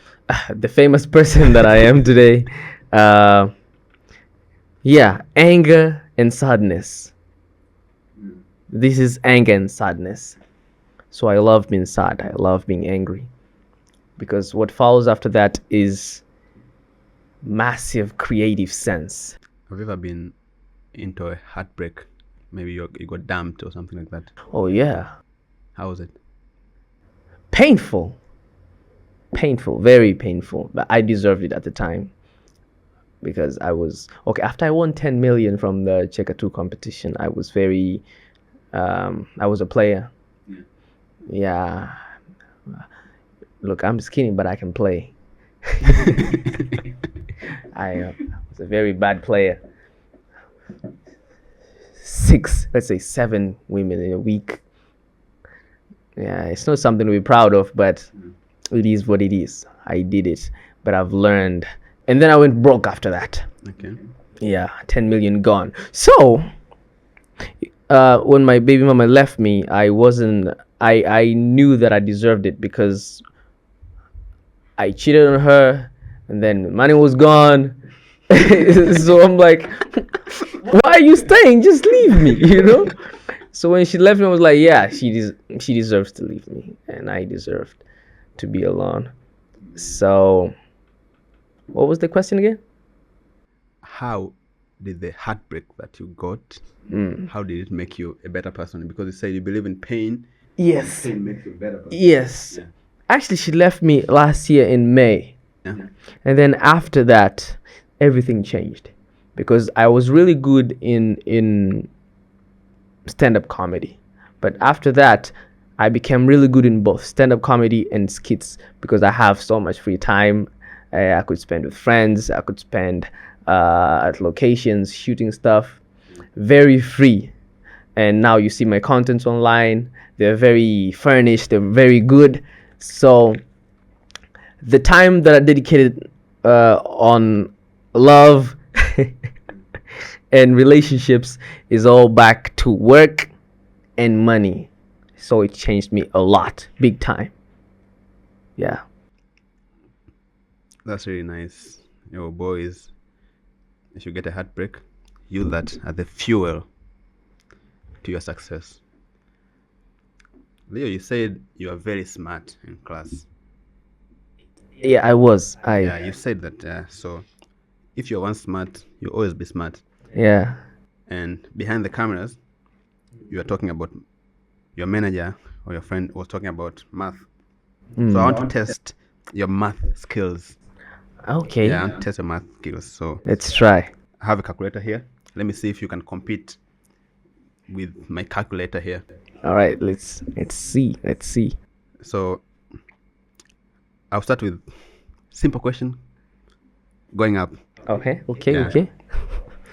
The famous person that I am today. Anger and sadness. This is anger and sadness. So I love being sad. I love being angry. Because what follows after that is massive creative sense. Have you ever been into a heartbreak? Maybe you got dumped or something like that. Oh yeah. How was it? Painful, very painful, but I deserved it at the time because I was okay. After I won 10 million from the Cheka 2 competition, I was very I was a player. Yeah. Look, I'm skinny, but I can play. I was a very bad player. 6, let's say 7 women in a week. Yeah, it's not something to be proud of, but it is what it is. I did it, but I've learned. And then I went broke after that. Okay. Yeah, 10 million gone. So, when my baby mama left me, I knew that I deserved it because I cheated on her, and then money was gone. So I'm like, why are you staying? Just leave me, you know? So when she left me, I was like, yeah, she deserves to leave me, and I deserved to be alone. So, what was the question again? How did the heartbreak that you got, how did it make you a better person? Because you say you believe in pain. Yes. Pain makes you a better person. Yes. Yeah. Actually, she left me last year in May. Yeah. And then after that, everything changed because I was really good in stand-up comedy. But after that, I became really good in both stand-up comedy and skits because I have so much free time. I could spend with friends. I could spend at locations, shooting stuff. Very free. And now you see my contents online. They're very furnished. They're very good. So the time that I dedicated on love and relationships is all back to work and money. So it changed me a lot, big time. Yeah. That's really nice. Your boys, if you get a heartbreak, use that as the fuel to your success. Leo, you said you are very smart in class. Yeah, I was. Yeah, you said that. So if you're one smart, you'll always be smart. Yeah. And behind the cameras, you are talking about your manager or your friend was talking about math. So I want to test your math skills. Okay. Yeah, I want to test your math skills. So Let's try. I have a calculator here. Let me see if you can compete with my calculator here. All right. Let's see. Let's see. So I'll start with simple question going up. Okay. Okay. Yeah. Okay.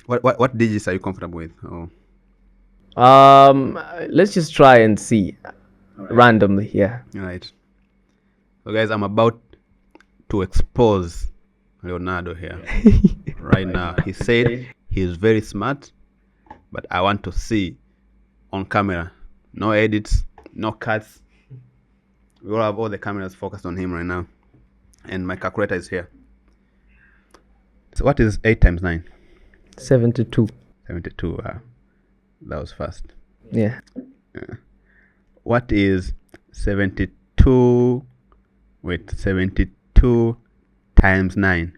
What digits are you comfortable with? Oh, Let's just try and see randomly. Yeah. all right. So guys, I'm about to expose Leonardo here right now. He said he's very smart, but I want to see on camera. No edits, no cuts. We all have all the cameras focused on him right now. And my calculator is here. So what is 8 times 9? 72. 72. That was fast. Yeah. What is 72? Wait, 72 times 9.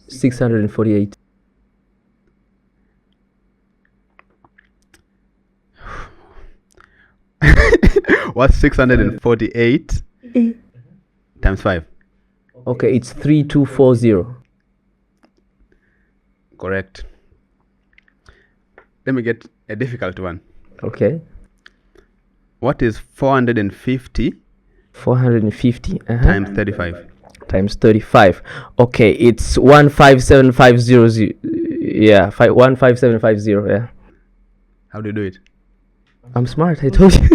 648. What's 648 times 5? Okay, it's 3240. Correct. Let me get a difficult one. Okay. What is 450 450 times 35? times 35. Okay, it's 157500. Yeah, 15750. Yeah. How do you do it? I'm smart. I told you.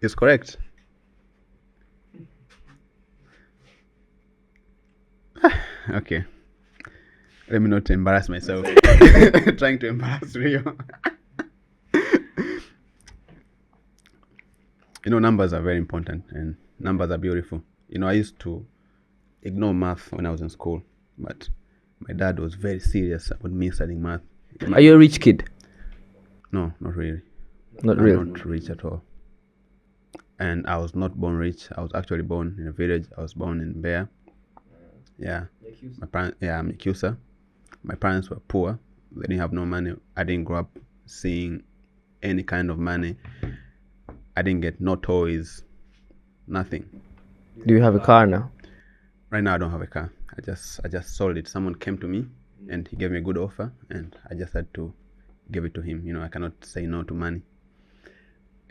It's correct. Okay. Let me not embarrass myself. Trying to embarrass Rio. You know, numbers are very important and numbers are beautiful. You know, I used to ignore math when I was in school, but my dad was very serious about me studying math. Are you a rich kid? No, not really. Not I'm really. not rich at all. And I was not born rich. I was actually born in a village. I was born in Bear. Yeah. My parents, yeah, I'm Yakusa. My parents were poor. They didn't have no money. I didn't grow up seeing any kind of money. I didn't get no toys, nothing. Do you have a car now? Right now I don't have a car. I just sold it. Someone came to me and he gave me a good offer and I just had to give it to him. You know, I cannot say no to money.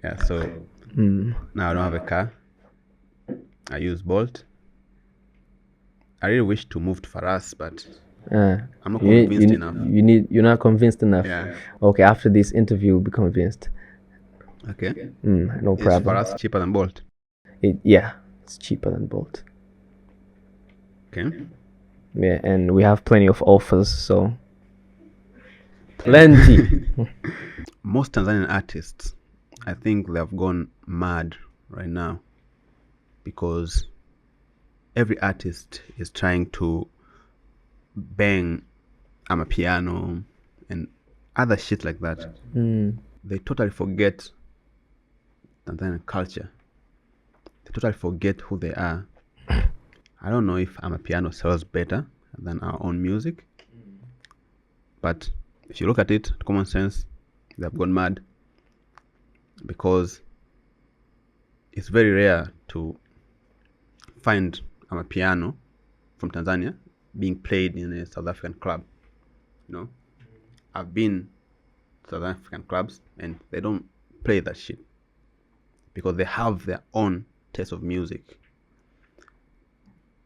Yeah, so now I don't have a car. I use Bolt. I really wish to move to Faras, but I'm not convinced enough. You're not convinced enough. Yeah. Okay, after this interview, you'll be convinced. Okay. No It's problem. for us cheaper than Bolt. Yeah, it's cheaper than Bolt. Okay. Yeah, and we have plenty of offers, so plenty. Most Tanzanian artists, I think they have gone mad right now because every artist is trying to bang amapiano and other shit like that. They totally forget Tanzanian culture. They totally forget who they are. I don't know if amapiano sells better than our own music, but if you look at it, common sense, they have gone mad because it's very rare to find amapiano from Tanzania being played in a South African club. You know, I've been to South African clubs and they don't play that shit because they have their own taste of music.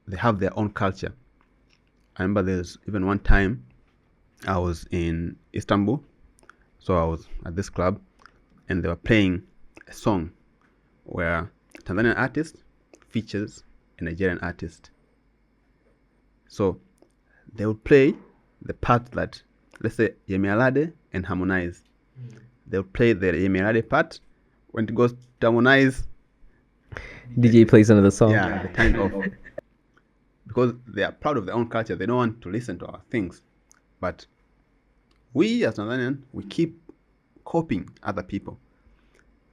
They have their own culture. I remember there's even one time I was in Istanbul, so I was at this club and they were playing a song where a Tanzanian artist features a Nigerian artist. So they would play the part that, let's say, Yemi Alade and Harmonize. They'll play the Yemi Alade part. When it goes to Harmonize, DJ plays another song. yeah, they turn it off. Because they are proud of their own culture. They don't want to listen to our things. But we as Tanzanians, we keep copying other people.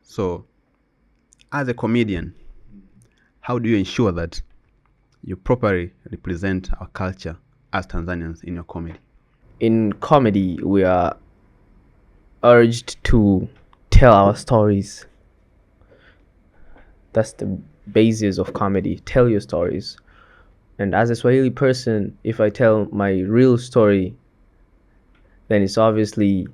So as a comedian, how do you ensure that you properly represent our culture as Tanzanians in your comedy? In comedy, we are urged to tell our stories. That's the basis of comedy. Tell your stories. And as a Swahili person, if I tell my real story, then it's obviously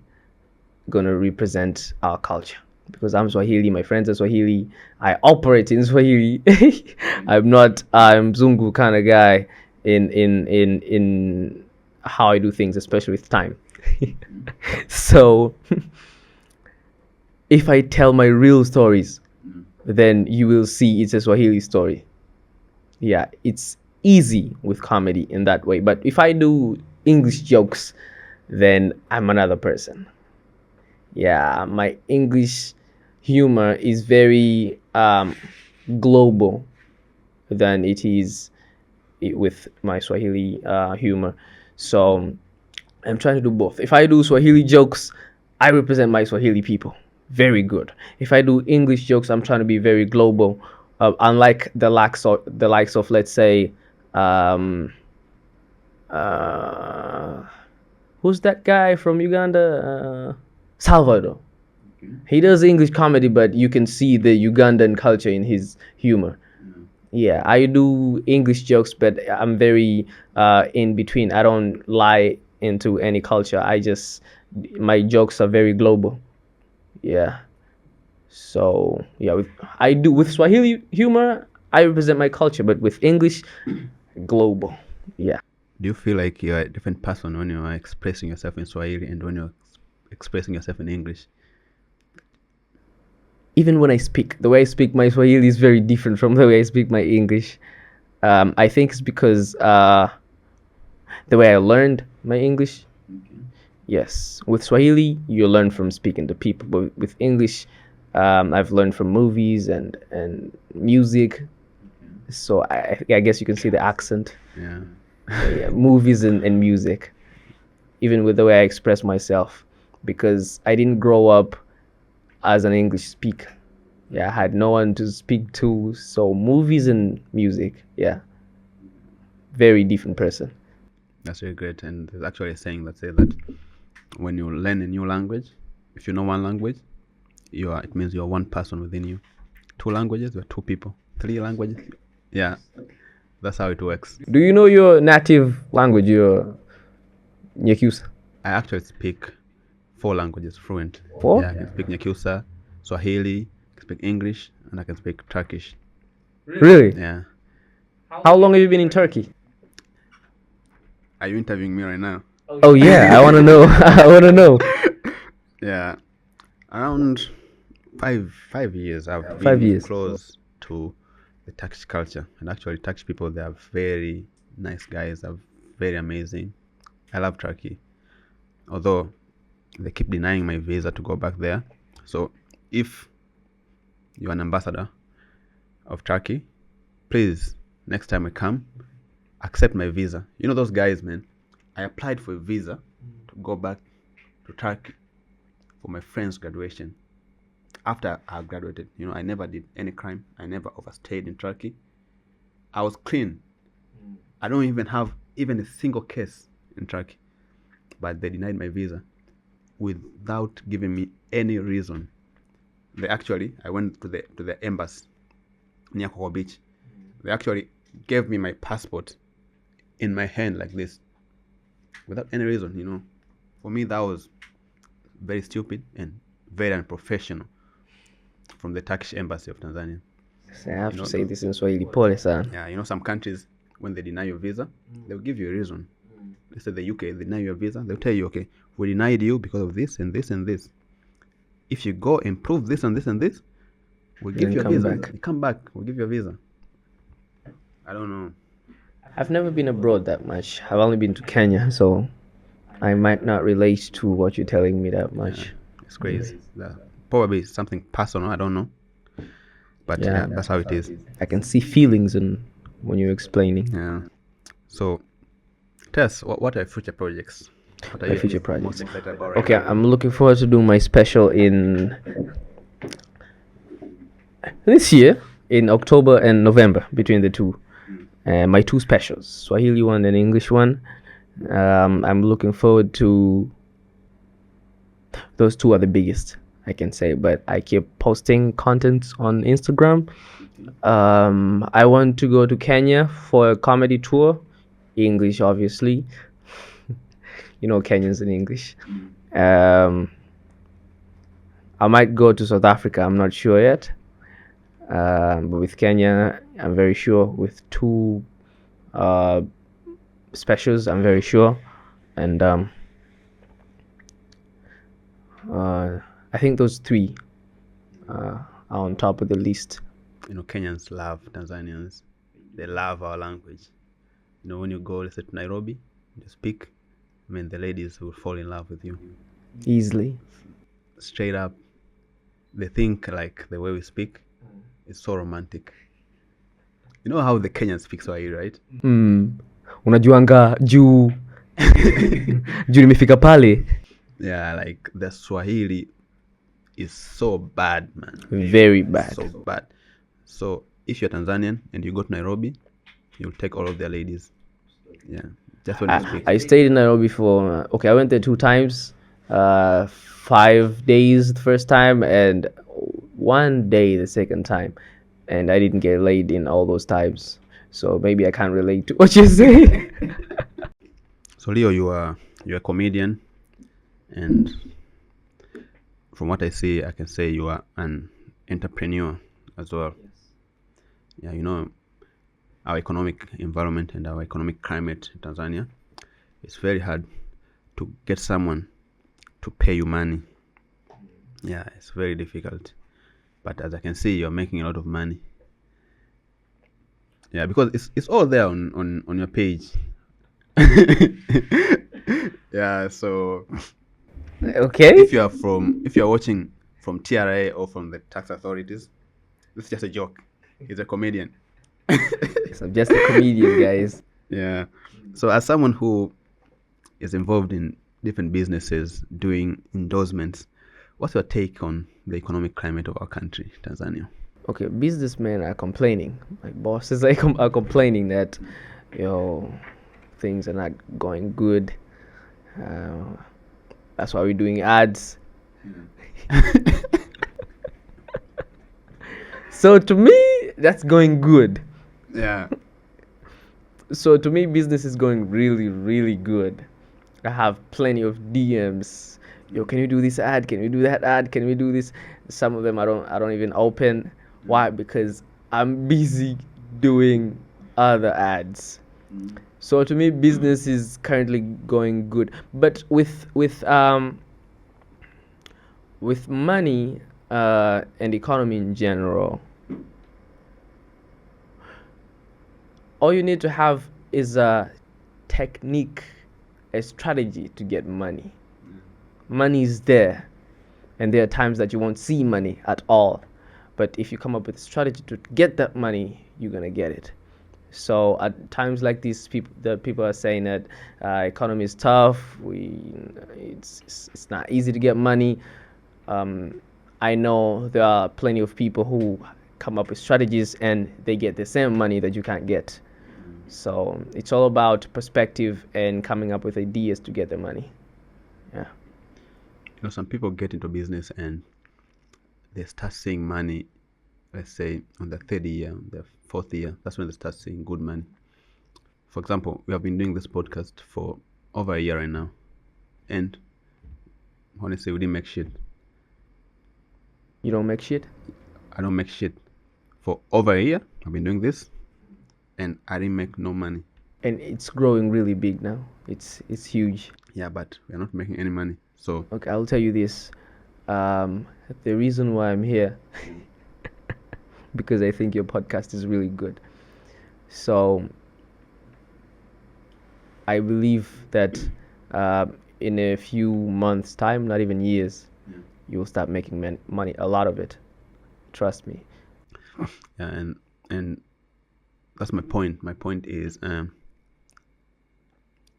gonna represent our culture. Because I'm Swahili, my friends are Swahili, I operate in Swahili. I'm not Mzungu kind of guy in how I do things, especially with time. So if I tell my real stories, then you will see it's a Swahili story. Yeah, it's easy with comedy in that way. But if I do English jokes, then I'm another person. Yeah, my English humor is very global than it is with my Swahili humor. So I'm trying to do both. If I do Swahili jokes, I represent my Swahili people very good. If I do English jokes, I'm trying to be very global. Unlike the likes of, let's say, who's that guy from Uganda? Salvador. He does English comedy, but you can see the Ugandan culture in his humor. Yeah, I do English jokes, but I'm very in between. I don't lie into any culture. My jokes are very global. Yeah. So yeah, with Swahili humor, I represent my culture, but with English, global. Yeah. Do you feel like you're a different person when you are expressing yourself in Swahili and when you're expressing yourself in English? Even when I speak, the way I speak my Swahili is very different from the way I speak my English. I think it's because the way I learned my English. Yes, with Swahili, you learn from speaking to people, but with English, I've learned from movies and music. So I guess you can see the accent. Yeah. Yeah, movies and music, even with the way I express myself, because I didn't grow up as an English speaker. Yeah, I had no one to speak to. So movies and music, yeah, very different person. That's really great. And there's actually a saying that says that when you learn a new language, if you know one language, it means you're one person within you. 2 languages, you're 2 people. 3 languages, yeah, that's how it works. Do you know your native language, your Nyakyusa? I actually speak 4 languages fluent. 4? Yeah, I can speak Nyakyusa, Swahili, I can speak English, and I can speak Turkish. Really? Yeah. How long have you been in Turkey? Are you interviewing me right now? Oh yeah, I want to know. I want to know. Yeah, around 5 years I've 5 been years. close to the Turkish culture, and actually Turkish people, they are very nice guys. They're very amazing. I love Turkey, although they keep denying my visa to go back there. So if you're an ambassador of Turkey, please, next time I come, accept my visa. You know those guys, man. I applied for a visa to go back to Turkey for my friend's graduation. After I graduated, I never did any crime. I never overstayed in Turkey. I was clean. I don't even have even a single case in Turkey. But they denied my visa without giving me any reason. I went to the embassy near Coco Beach. They actually gave me my passport in my hand like this, without any reason. For me, that was very stupid and very unprofessional from the Turkish embassy of Tanzania. I have to say this in Swahili. Pole sana. Yeah, some countries, when they deny your visa, they'll give you a reason. Let's say the UK, they deny your visa, they'll tell you, okay, we denied you because of this and this and this. If you go and prove this and this and this, we'll give you a visa. You come back, we'll give you a visa. I don't know. I've never been abroad that much. I've only been to Kenya, so I might not relate to what you're telling me that much. Yeah, it's crazy. Probably something personal, I don't know. But yeah, that's how it is. I can see feelings when you're explaining. Yeah. So, Tess, what are your future projects? What are My you future projects. most excited about right Okay, now? I'm looking forward to doing my special in this year, in October and November, between the two. My two specials, Swahili one and English one. I'm looking forward to those two are the biggest, I can say, but I keep posting content on Instagram. I want to go to Kenya for a comedy tour, English obviously. Kenyans in English. I might go to South Africa, I'm not sure yet. But with Kenya, I'm very sure. With two specials, I'm very sure. And I think those three are on top of the list. Kenyans love Tanzanians. They love our language. When you go, let's say, to Nairobi, you speak, the ladies will fall in love with you. Easily. Straight up. They think like the way we speak is so romantic. You know how the Kenyans speak Swahili, right? Unajuanga juu juu nimefika pale. Yeah, like the Swahili is so bad, man. Very bad. So bad. So if you're Tanzanian and you go to Nairobi, you'll take all of their ladies. Yeah, just when you speak. I stayed in Nairobi for I went there 2 times, 5 days the first time and 1 day the second time, and I didn't get laid in all those times, so maybe I can't relate to what you say. So Leo, you're a comedian, and from what I see, I can say you are an entrepreneur as well. Yeah, our economic environment and our economic climate in Tanzania, it's very hard to get someone to pay you money. Yeah, it's very difficult. But as I can see, you're making a lot of money. Yeah, because it's all there on your page. Yeah, so Okay. if you're watching from TRA or from the tax authorities, this is just a joke. He's a comedian. So I'm just a comedian, guys. Yeah. So as someone who is involved in different businesses doing endorsements, what's your take on the economic climate of our country, Tanzania? Okay, businessmen are complaining. My bosses are complaining that, things are not going good. That's why we're doing ads. So to me, that's going good. Yeah. So to me, business is going really, really good. I have plenty of DMs. Can you do this ad? Can we do that ad? Can we do this? Some of them I don't even open. Why? Because I'm busy doing other ads. So to me, business is currently going good, but with money and economy in general, all you need to have is a technique, a strategy to get money. Money is there, and there are times that you won't see money at all. But if you come up with a strategy to get that money, you're gonna get it. So at times like these, people are saying that economy is tough. It's not easy to get money. I know there are plenty of people who come up with strategies and they get the same money that you can't get. So it's all about perspective and coming up with ideas to get the money. Yeah. You know, some people get into business and they start seeing money, let's say on the third year, the fourth year. That's when they start seeing good money. For example, we have been doing this podcast for over a year right now, and honestly, we didn't make shit. You don't make shit? I don't make shit. For over a year, I've been doing this, and I didn't make no money. And it's growing really big now. It's huge. Yeah, but we're not making any money. So Okay, I'll tell you this. The reason why I'm here, because I think your podcast is really good. So I believe that in a few months' time, not even years, you'll start making money, a lot of it. Trust me. yeah, and that's my point. My point is,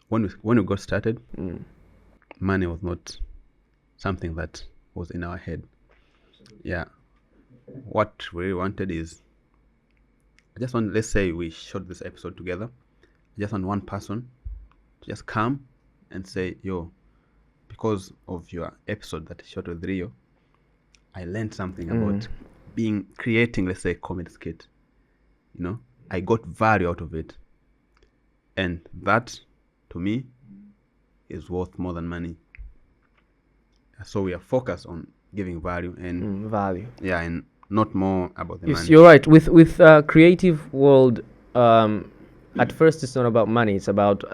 when we got started, money was not something that was in our head. Yeah, what we wanted is, let's say we shot this episode together. I just want one person to just come and say, yo, because of your episode that I shot with Rio, I learned something about creating, let's say, a comedy skit. You know, I got value out of it. And that, to me, is worth more than money. So we are focused on giving value and value. Yeah, and not more about the Yes, money. you're right. With creative world, at first it's not about money. It's about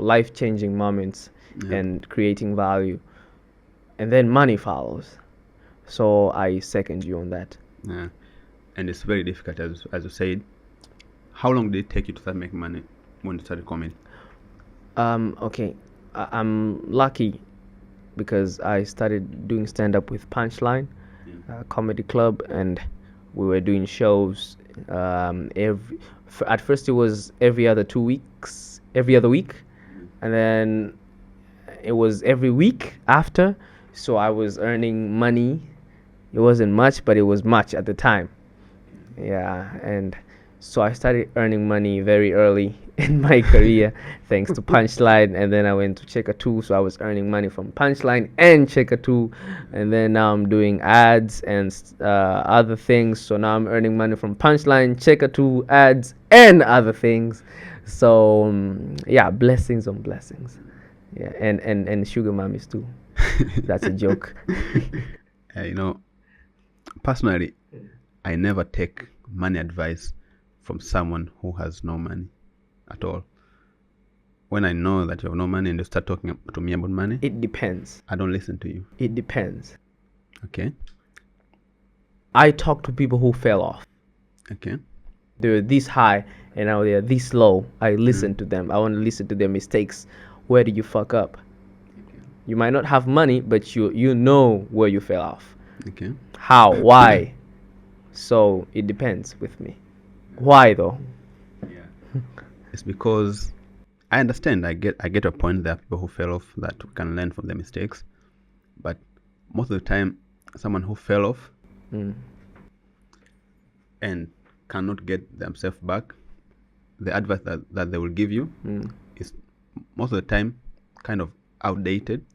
life-changing moments and creating value, and then money follows. So I second you on that. Yeah, and it's very difficult, as you said. How long did it take you to start making money when you started comedy? Okay, I'm lucky because I started doing stand-up with Punchline Comedy Club, and we were doing shows at first it was every other week, and then it was every week after. So I was earning money. It wasn't much, but it was much at the time. Yeah, and so I started earning money very early in my career thanks to Punchline, and then I went to Cheka 2, so I was earning money from Punchline and Cheka 2, and then now I'm doing ads and other things, so now I'm earning money from Punchline, Cheka 2, ads, and other things. So yeah, blessings on blessings. Yeah, and sugar mummies too. That's a joke. You know, personally, I never take money advice from someone who has no money at all. When I know that you have no money and you start talking to me about money, it depends. I don't listen to you. It depends. Okay. I talk to people who fell off. Okay. They were this high and now they're this low. I listen to them. I want to listen to their mistakes. Where did you fuck up? Okay. You might not have money, but you know where you fell off. Okay. How? Why? So it depends with me. Why though? Yeah. It's because I understand. I get a point. There are people who fell off that can learn from their mistakes, but most of the time, someone who fell off and cannot get themselves back, the advice that they will give you is most of the time kind of outdated.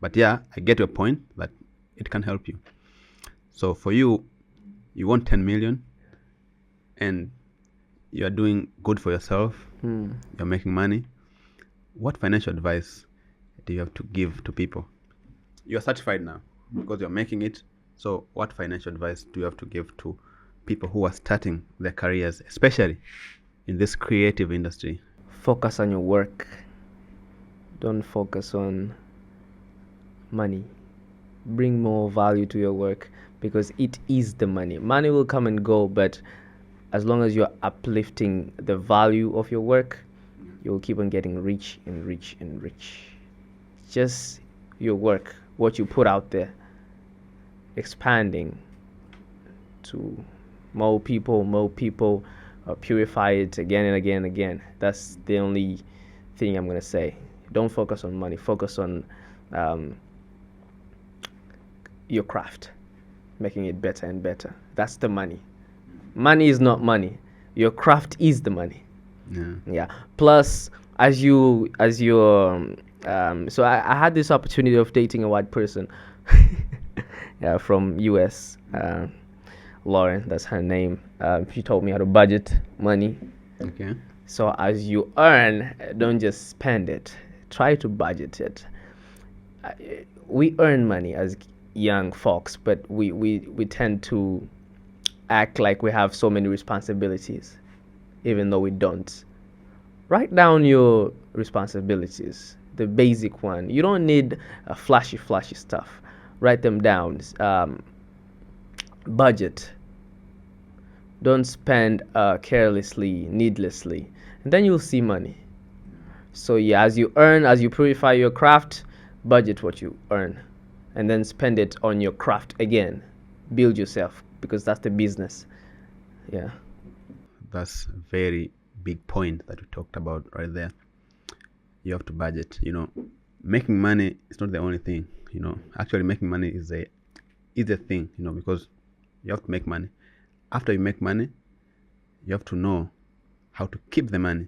But yeah, I get your point that it can help you. So for you, you want 10 million and you are doing good for yourself. You're making money. What financial advice do you have to give to people? You're certified now because you're making it. So what financial advice do you have to give to people who are starting their careers, especially in this creative industry? focus on your work. Don't focus on money. Bring more value to your work, because it is the money. Money will come and go, but as long as you're uplifting the value of your work, you'll keep on getting rich and rich and rich. Just your work, what you put out there, expanding to more people, purify it again and again and again. That's the only thing I'm going to say. Don't focus on money. Focus on your craft, making it better and better. That's the money. Money is not money. Your craft is the money. Yeah. Plus, so I had this opportunity of dating a white person, yeah, from US. Lauren, that's her name. She told me how to budget money. Okay. So as you earn, don't just spend it. Try to budget it. We earn money as young folks, but we tend to act like we have so many responsibilities, even though we don't. Write down your responsibilities, the basic one. You don't need flashy stuff. Write them down. Budget. Don't spend carelessly, needlessly, and then you'll see money. So yeah, as you earn, as you purify your craft, budget what you earn, and then spend it on your craft again. Build yourself, because that's the business. Yeah. That's a very big point that we talked about right there. You have to budget. Making money is not the only thing. Actually making money is a thing. Because you have to make money. After you make money, you have to know how to keep the money.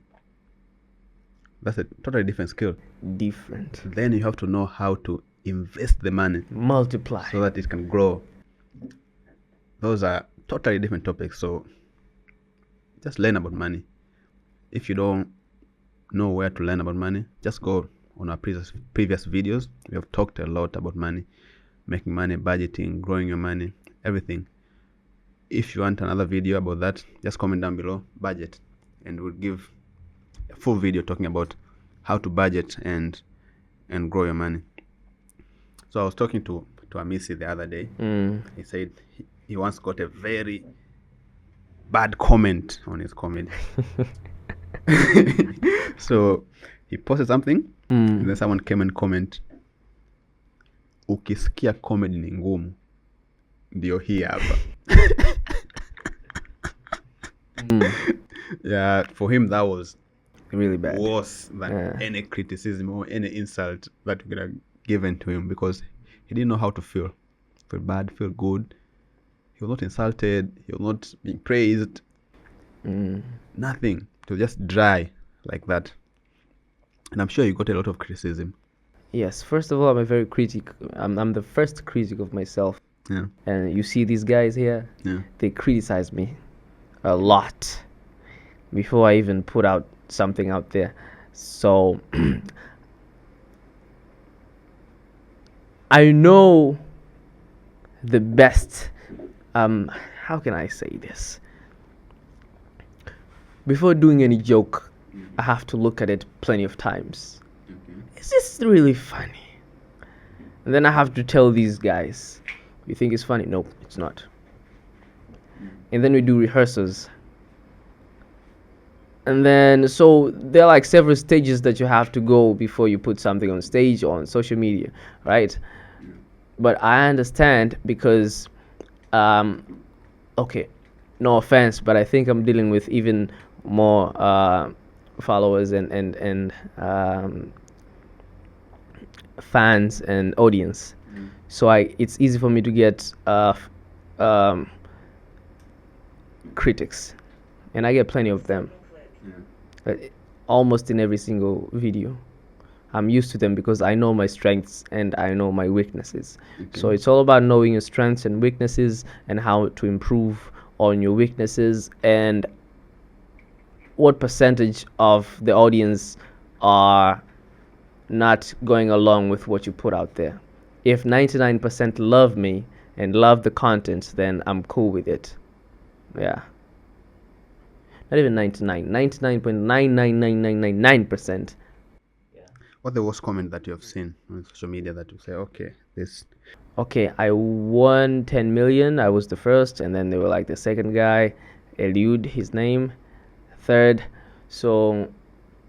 That's a totally different skill. Different. Then you have to know how to invest the money. Multiply. So that it can grow. Those are totally different topics. So just learn about money. If you don't know where to learn about money, just go on our previous videos. We have talked a lot about money, making money, budgeting, growing your money, everything. If you want another video about that, just comment down below, budget, and we'll give a full video talking about how to budget and grow your money. So I was talking to Amisi the other day. He said he once got a very bad comment on his comedy. So he posted something, and then someone came and comment, ukisikia comedy ni ngumu ndio hii hapa. Yeah, for him that was really bad, worse than any criticism or any insult that we could have given to him, because he didn't know how to feel bad, feel good. He was not insulted, he was not being praised, nothing. It was just dry like that. And I'm sure you got a lot of criticism. Yes, first of all, I'm a very critic. I'm the first critic of myself. Yeah. And you see these guys here, they criticize me a lot before I even put out something out there. So I know the best. How can I say this? Before doing any joke, I have to look at it plenty of times. Is this really funny? And then I have to tell these guys, you think it's funny? No, it's not. And then we do rehearsals. And then, so there are like several stages that you have to go before you put something on stage or on social media, right? But I understand, because, okay, no offense, but I think I'm dealing with even more followers and fans and audience. So it's easy for me to get critics, and I get plenty of them. Almost in every single video. I'm used to them because I know my strengths and I know my weaknesses. So it's all about knowing your strengths and weaknesses and how to improve on your weaknesses, and what percentage of the audience are not going along with what you put out there. If 99% love me and love the content, then I'm cool with it. Yeah. Not even 99. 99.9999999%. What's the worst comment that you have seen on social media that you say, okay, this? Okay, I won 10 million. I was the first, and then they were like the second guy, Eliud, his name, third. So,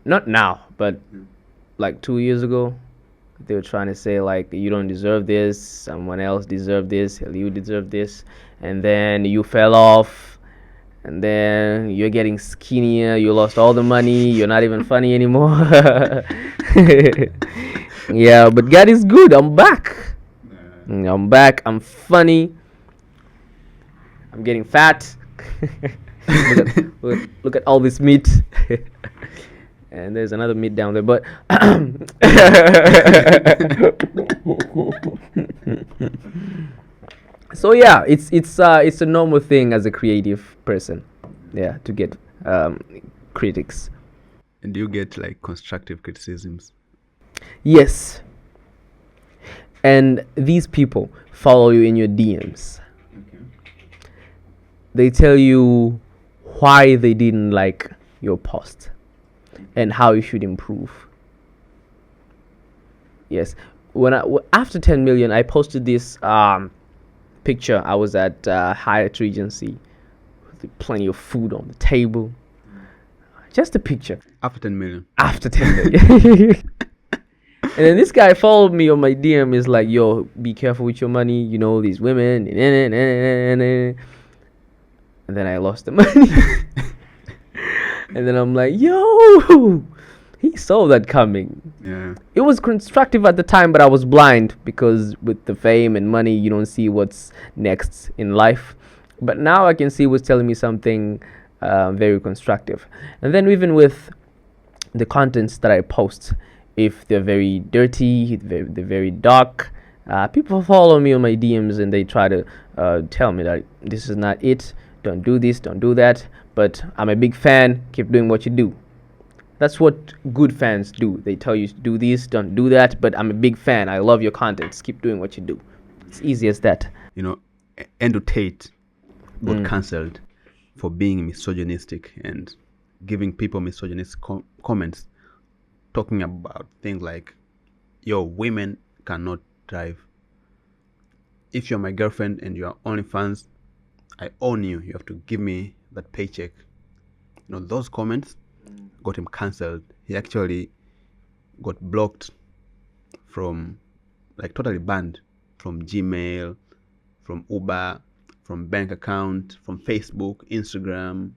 not now, but like 2 years ago, they were trying to say like you don't deserve this, someone else deserved this, Eliud deserved this, and then you fell off, and then you're getting skinnier, you lost all the money, you're not even funny anymore. Yeah, but God is good. I'm back. I'm back. I'm funny. I'm getting fat. look at all this meat. And there's another meat down there, but so yeah, it's a normal thing as a creative person, yeah, to get critics. And do you get like constructive criticisms? Yes. And these people follow you in your DMs. Okay. They tell you why they didn't like your post and how you should improve. Yes. After 10 million, I posted this picture. I was at Hyatt Regency with plenty of food on the table. Just a picture. After 10 million. After 10 million. And then this guy followed me on my DM. Is like, yo, be careful with your money. You know, these women. And then I lost the money. And then I'm like, yo, he saw that coming. Yeah. It was constructive at the time, but I was blind because with the fame and money, you don't see what's next in life. But now I can see what's telling me something very constructive. And then even with the contents that I post, if they're very dirty, they're very dark, people follow me on my DMs and they try to tell me that this is not it. Don't do this, don't do that. But I'm a big fan. Keep doing what you do. That's what good fans do. They tell you to do this, don't do that. But I'm a big fan. I love your contents. Keep doing what you do. It's easy as that. You know, Endo Tate got cancelled for being misogynistic and giving people misogynist comments, talking about things like, yo, women cannot drive. If you're my girlfriend and you are OnlyFans, I own you. You have to give me that paycheck. You know, those comments got him cancelled. He actually got blocked from, like, totally banned from Gmail, from Uber, from bank account, from Facebook, Instagram,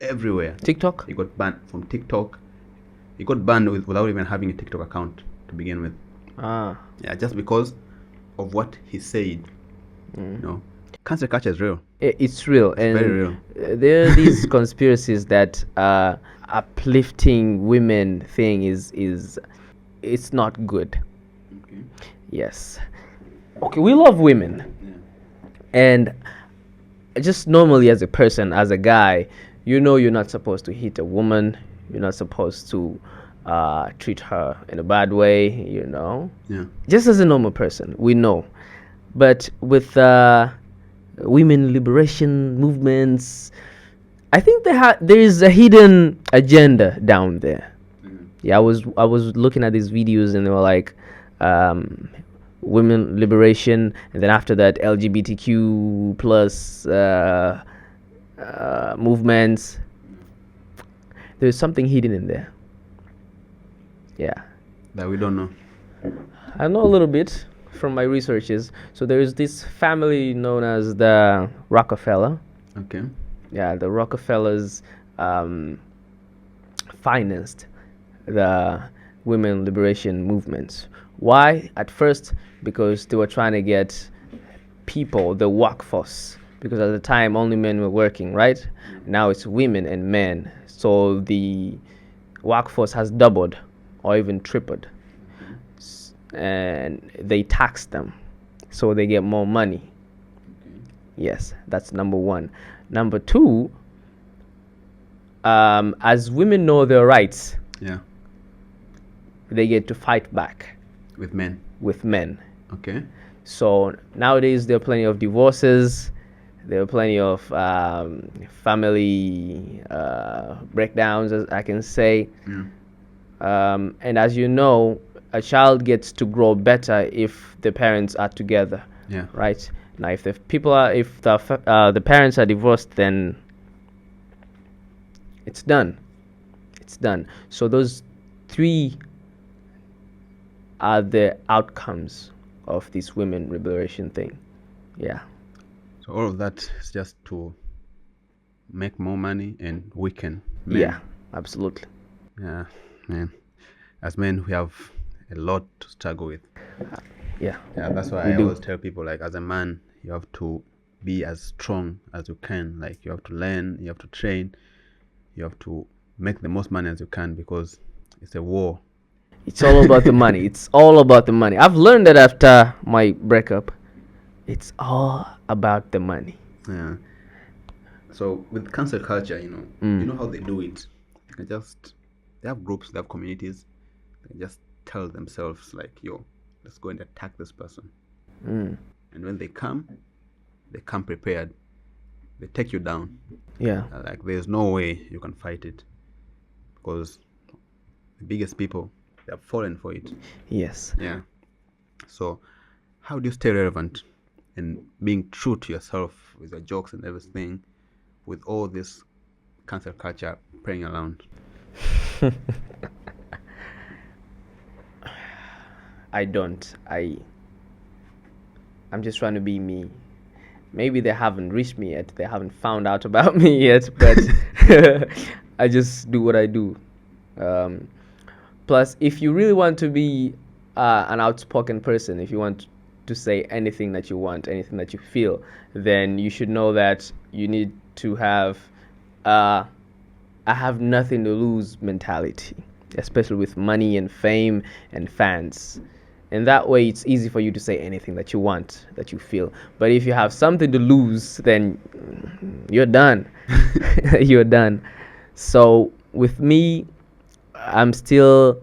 everywhere. TikTok? He got banned from TikTok. He got banned without even having a TikTok account to begin with. Yeah, just because of what he said. You know, cancel culture is real. It's real. It's very real. There are these conspiracies that uplifting women thing is it's not good. Okay. Yes. Okay, we love women. Yeah. And just normally as a person, as a guy, you know you're not supposed to hit a woman. You're not supposed to treat her in a bad way, you know. Yeah. Just as a normal person, we know. But with women liberation movements, I think there is a hidden agenda down there. Mm-hmm. Yeah, I was looking at these videos and they were like women liberation, and then after that LGBTQ plus movements. There's something hidden in there. Yeah. That we don't know. I know a little bit from my researches. So there is this family known as the Rockefeller. Okay. Yeah, the Rockefellers financed the women liberation movements. Why? At first, because they were trying to get people, the workforce, because at the time only men were working, right? Now it's women and men. So the workforce has doubled or even tripled. And they tax them so they get more money. Okay. Yes, that's number one. Number two, as women know their rights, Yeah. they get to fight back With men. with men. Okay. So nowadays there are plenty of divorces. There were plenty of family breakdowns, as I can say. And as you know, a child gets to grow better if the parents are together. Yeah. Right. Now, if the parents are divorced, then it's done. It's done. So those three are the outcomes of this women liberation thing. Yeah. So all of that is just to make more money and weaken men. Yeah, absolutely. Yeah, man. As men, we have a lot to struggle with. Yeah. Yeah, that's why I always tell people, like, as a man, you have to be as strong as you can. Like, you have to learn, you have to train, you have to make the most money as you can, because it's a war. It's all about the money. It's all about the money. I've learned that after my breakup. It's all about the money. Yeah. So with cancel culture, you know how they do it. They have groups, they have communities. They just tell themselves, like, yo, let's go and attack this person. And when they come prepared. They take you down. Yeah. Like, there's no way you can fight it, because the biggest people, they have fallen for it. Yes. Yeah. So how do you stay relevant and being true to yourself with your jokes and everything, with all this cancel culture playing around? I'm just trying to be me. Maybe they haven't reached me yet. They haven't found out about me yet, but I just do what I do. Plus, if you really want to be an outspoken person, if you want to say anything that you want, anything that you feel, then you should know that you need to have I have nothing to lose mentality, especially with money and fame and fans. And that way, it's easy for you to say anything that you want, that you feel. But if you have something to lose, then you're done. You're done. So with me, I'm still,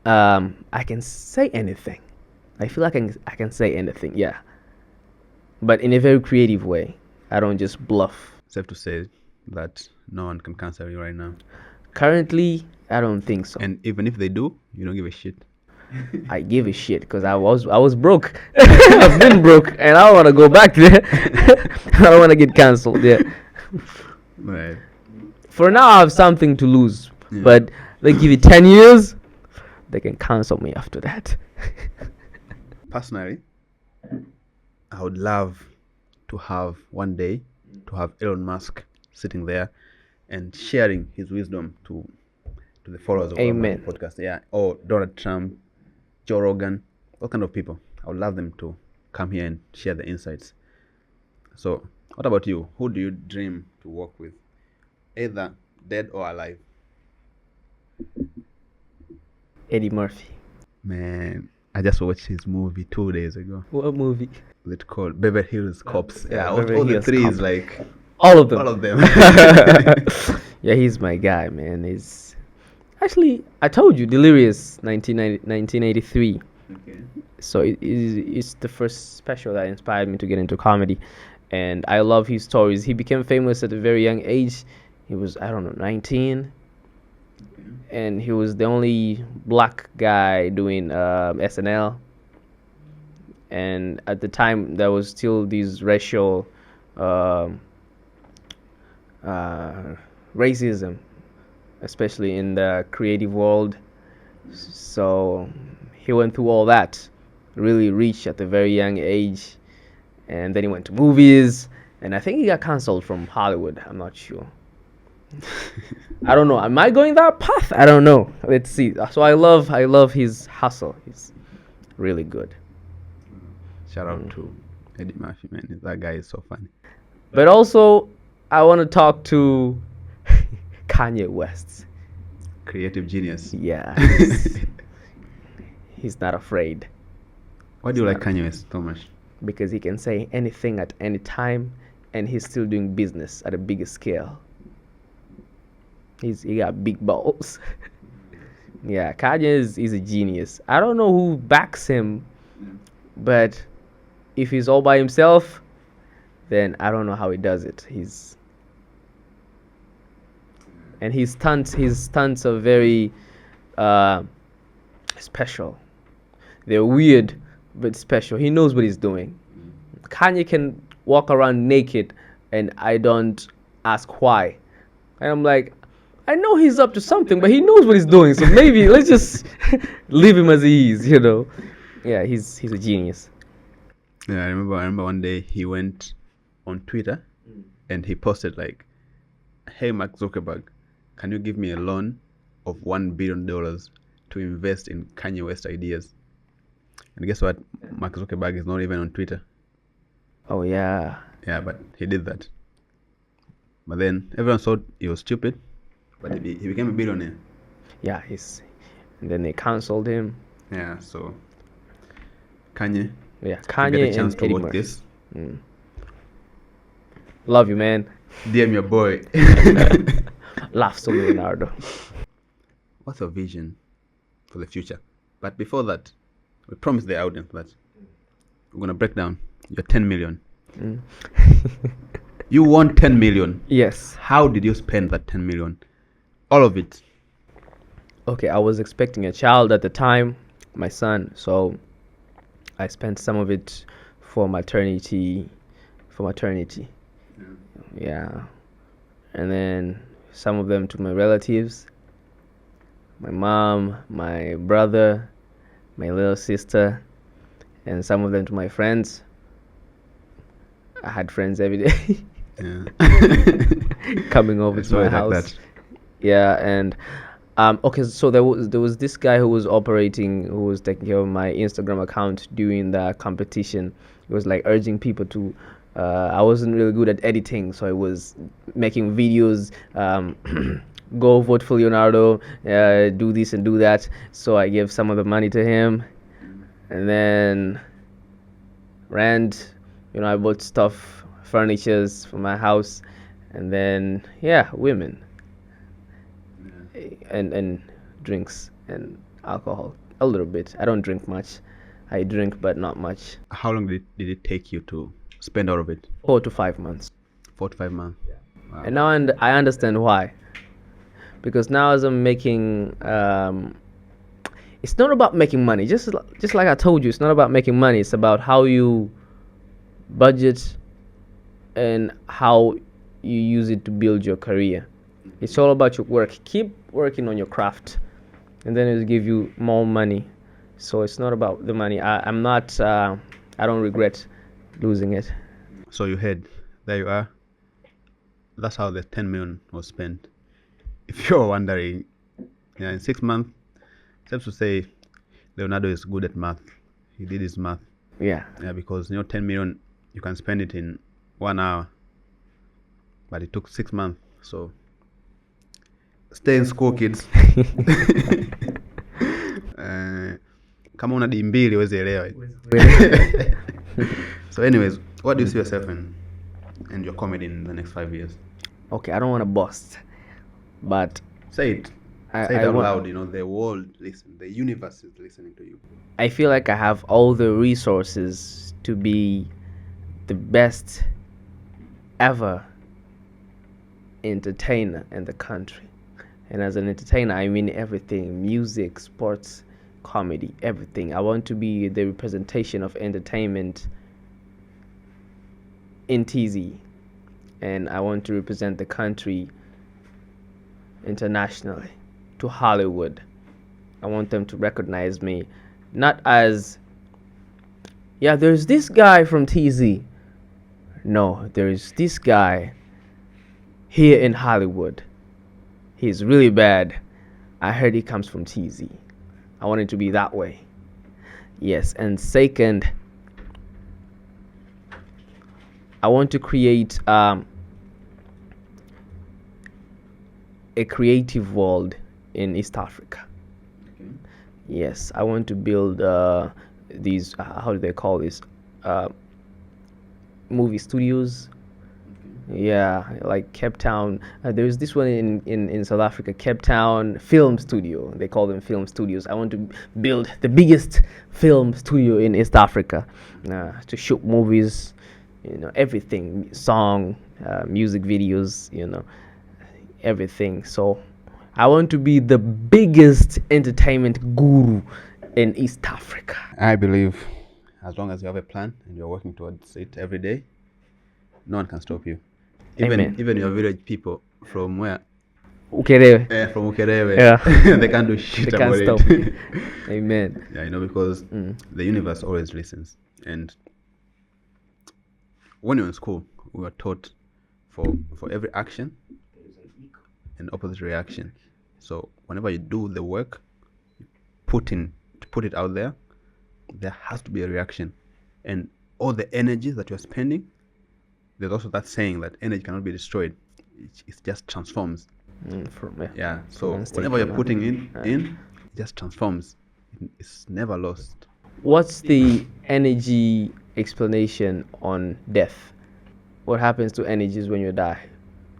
I can say anything. I feel like I can say anything, yeah. But in a very creative way. I don't just bluff. Safe to say that no one can cancel you right now. Currently, I don't think so. And even if they do, you don't give a shit. I give a shit because I was broke. I've been broke and I don't want to go back there. I don't want to get cancelled. Yeah. Right. For now, I have something to lose. Yeah. But they give it 10 years, they can cancel me after that. Personally, I would love to have one day to have Elon Musk sitting there and sharing his wisdom to the followers of our podcast. Yeah. Or Donald Trump, Joe Rogan, all kind of people. I would love them to come here and share the insights. So, what about you? Who do you dream to work with, either dead or alive? Eddie Murphy. Man, I just watched his movie 2 days ago. What movie? It's called Beverly Hills Cops. Yeah, all Hills the three Cops. is like... All of them. All of them. Yeah, he's my guy, man. He's... Actually, I told you, Delirious, 1983. Okay. So it's the first special that inspired me to get into comedy. And I love his stories. He became famous at a very young age. He was, 19. Okay. And he was the only black guy doing SNL. And at the time, there was still these racial racism, especially in the creative world. So he went through all that, really rich at a very young age, and then he went to movies, and I think he got cancelled from Hollywood. I'm not sure. I don't know. Am I going that path? I don't know. Let's see. So I love his hustle. He's really good. Shout out to Eddie Murphy, man. That guy is so funny. But also, I want to talk to Kanye West. Creative genius. Yeah. He's not afraid. Why do you like Kanye West so much? Because he can say anything at any time, and he's still doing business at a bigger scale. He got big balls. Yeah, Kanye is a genius. I don't know who backs him, but if he's all by himself, then I don't know how he does it. His stunts are very special. They're weird but special. He knows what he's doing. Kanye can walk around naked and I don't ask why. And I'm like, I know he's up to something, but he knows what he's doing. So maybe let's just leave him as he is, you know. Yeah, he's a genius. Yeah, I remember one day he went on Twitter and he posted like, "Hey Mark Zuckerberg, can you give me a loan of $1 billion to invest in Kanye West ideas?" And guess what? Mark Zuckerberg is not even on Twitter. Oh yeah. Yeah, but he did that. But then everyone thought he was stupid, but he became a billionaire. Yeah, and then they cancelled him. Yeah, so Kanye. Yeah, If Kanye you get a chance and to Eddie watch Murphy. this, Love you, man. DM your boy. Laughs to Leonardo. What's your vision for the future? But before that, we promised the audience that we're gonna break down your 10 million. You won 10 million. Yes. How did you spend that 10 million? All of it. Okay, I was expecting a child at the time, my son, so I spent some of it for maternity. Yeah. And then some of them to my relatives, my mom, my brother, my little sister, and some of them to my friends. I had friends every day Yeah. coming over It's to my always like house. that. Yeah, and okay, so there was this guy who was taking care of my Instagram account during the competition. He was like urging people to. I wasn't really good at editing, so I was making videos. Go vote for Leonardo. Do this and do that. So I gave some of the money to him, and then rent. I bought stuff, furnitures for my house, and then women. And drinks and alcohol a little bit. I don't drink much. I drink but not much. How long did it take you to spend all of it? 4 to 5 months. 4 to 5 months. Wow. And now I understand why. Because now as I'm making it's not about making money. Just like I told you, it's not about making money. It's about how you budget and how you use it to build your career. It's all about your work. Keep working on your craft, and then it'll give you more money. So it's not about the money. I'm not. I don't regret losing it. So you heard, there you are. That's how the 10 million was spent. If you're wondering, in 6 months, it's to say Leonardo is good at math. He did his math. Yeah. Yeah, because 10 million, you can spend it in 1 hour, but it took 6 months. So stay in school, kids. Kama una dimbili wezi elewa. So anyways, what do you see yourself in your comedy in the next 5 years? Okay, I don't want to boast, but Say it. Say it out loud. The world listen. The universe is listening to you. I feel like I have all the resources to be the best ever entertainer in the country. And as an entertainer, I mean everything: music, sports, comedy, everything. I want to be the representation of entertainment in TZ, and I want to represent the country internationally, to Hollywood. I want them to recognize me, not as, there's this guy from TZ. No, there's this guy here in Hollywood. He's really bad. I heard he comes from TZ. I want it to be that way. Yes, and second, I want to create a creative world in East Africa. Okay. Yes, I want to build these, how do they call this? Movie studios. Yeah, like Cape Town. There's this one in South Africa, Cape Town Film Studio. They call them film studios. I want to build the biggest film studio in East Africa to shoot movies, everything, song, music videos, everything. So I want to be the biggest entertainment guru in East Africa. I believe as long as you have a plan and you're working towards it every day, no one can stop you. Amen. Even your village people from where? Ukerewe. From Ukerewe. Yeah. They can't do shit They about can't stop it. me. Amen. Yeah, because the universe always listens. And when you're in school, we were taught for every action, an opposite reaction. So whenever you do the work, put it out there, there has to be a reaction. And all the energy that you're spending, there's also that saying that energy cannot be destroyed. It just transforms. Yeah. So whenever you're putting in, it just transforms. It's never lost. What's the energy explanation on death? What happens to energies when you die?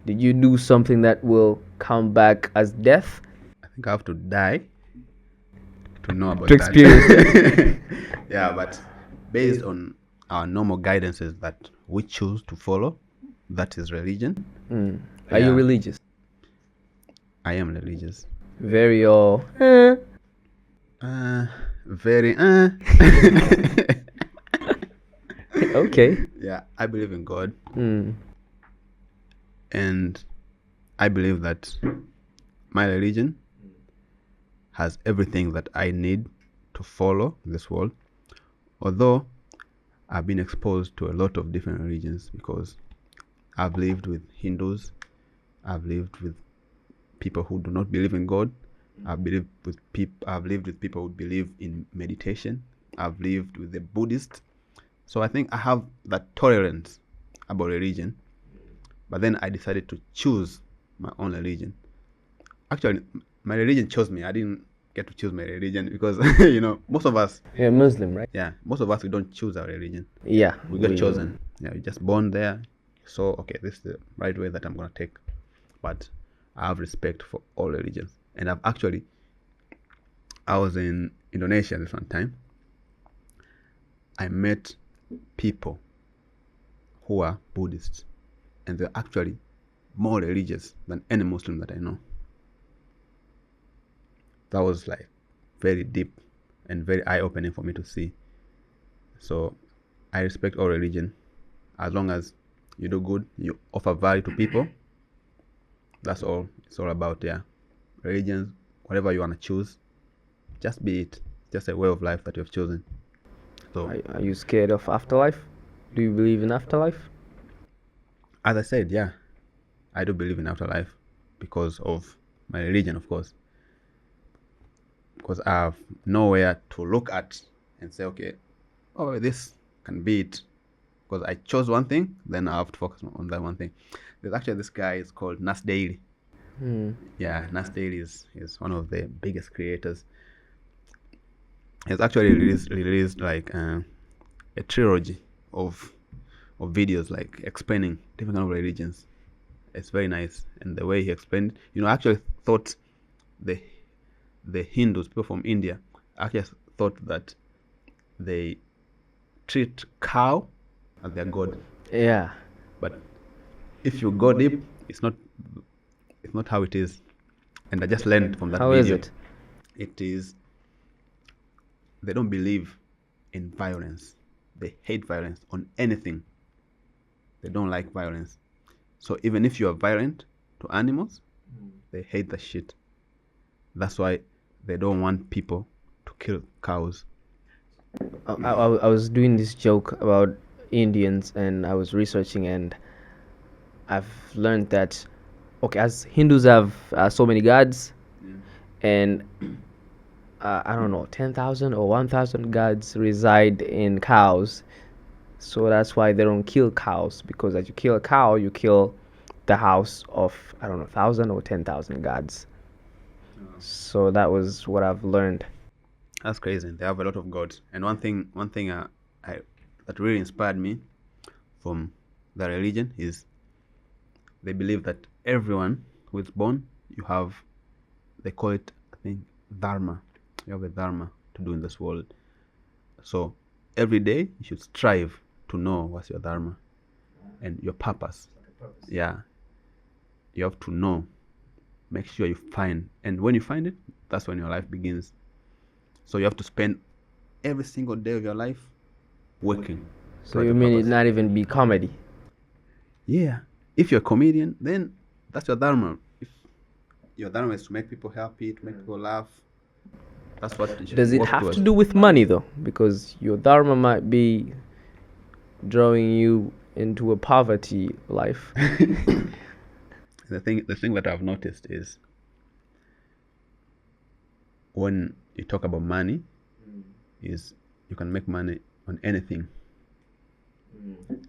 Did you do something that will come back as death? I think I have to die to know about To that. experience Yeah, but based on our normal guidances that we choose to follow, that is religion. Are you religious? I am religious. Very Very okay. Yeah, I believe in God. And I believe that my religion has everything that I need to follow in this world. Although I've been exposed to a lot of different religions, because I've lived with Hindus, I've lived with people who do not believe in God, I've lived with people who believe in meditation, I've lived with the Buddhists. So I think I have that tolerance about religion. But then I decided to choose my own religion. Actually, my religion chose me. I didn't get to choose my religion because, most of us... You're Muslim, right? Yeah, most of us, we don't choose our religion. Yeah. We got chosen. Yeah, we're just born there. So, okay, this is the right way that I'm going to take. But I have respect for all religions. And I was in Indonesia this one time. I met people who are Buddhists. And they're actually more religious than any Muslim that I know. That was like very deep and very eye-opening for me to see. So I respect all religion. As long as you do good, you offer value to people, that's all it's all about. Yeah, religions, whatever you want to choose, just be it. Just a way of life that you've chosen. So are you scared of afterlife? Do you believe in afterlife? As I said, yeah, I do believe in afterlife because of my religion, of course. Because I have nowhere to look at and say, okay, this can be it. Because I chose one thing, then I have to focus on that one thing. There's actually this guy is called Nas Daily. Yeah, Nas Daily is one of the biggest creators. He's actually released like a trilogy of videos like explaining different kind of religions. It's very nice, and the way he explained, I actually thought the Hindus, people from India, actually thought that they treat cow as their god. Yeah. But if you go deep, it's not how it is. And I just learned from that How video. is it? It is, they don't believe in violence. They hate violence on anything. They don't like violence. So even if you are violent to animals, they hate the shit. That's why they don't want people to kill cows. I was doing this joke about Indians, and I was researching, and I've learned that, okay, as Hindus have so many gods, and I don't know, 10,000 or 1,000 gods reside in cows. So that's why they don't kill cows, because as you kill a cow, you kill the house of, I don't know, 1,000 or 10,000 gods. So that was what I've learned. That's crazy. They have a lot of gods. And one thing that really inspired me from the religion is they believe that everyone who is born, they call it, I think, dharma. You have a dharma to do in this world. So every day you should strive to know what's your dharma. and your purpose. Yeah, you have to know. Make sure you find, and when you find it, that's when your life begins. So you have to spend every single day of your life working. So towards you your mean it purpose. not even be comedy? Yeah, if you're a comedian, then that's your dharma. If your dharma is to make people happy, to make people laugh, that's what you should Does it work have towards. to do with money though? Because your dharma might be drawing you into a poverty life. The thing that I've noticed is when you talk about money, is you can make money on anything.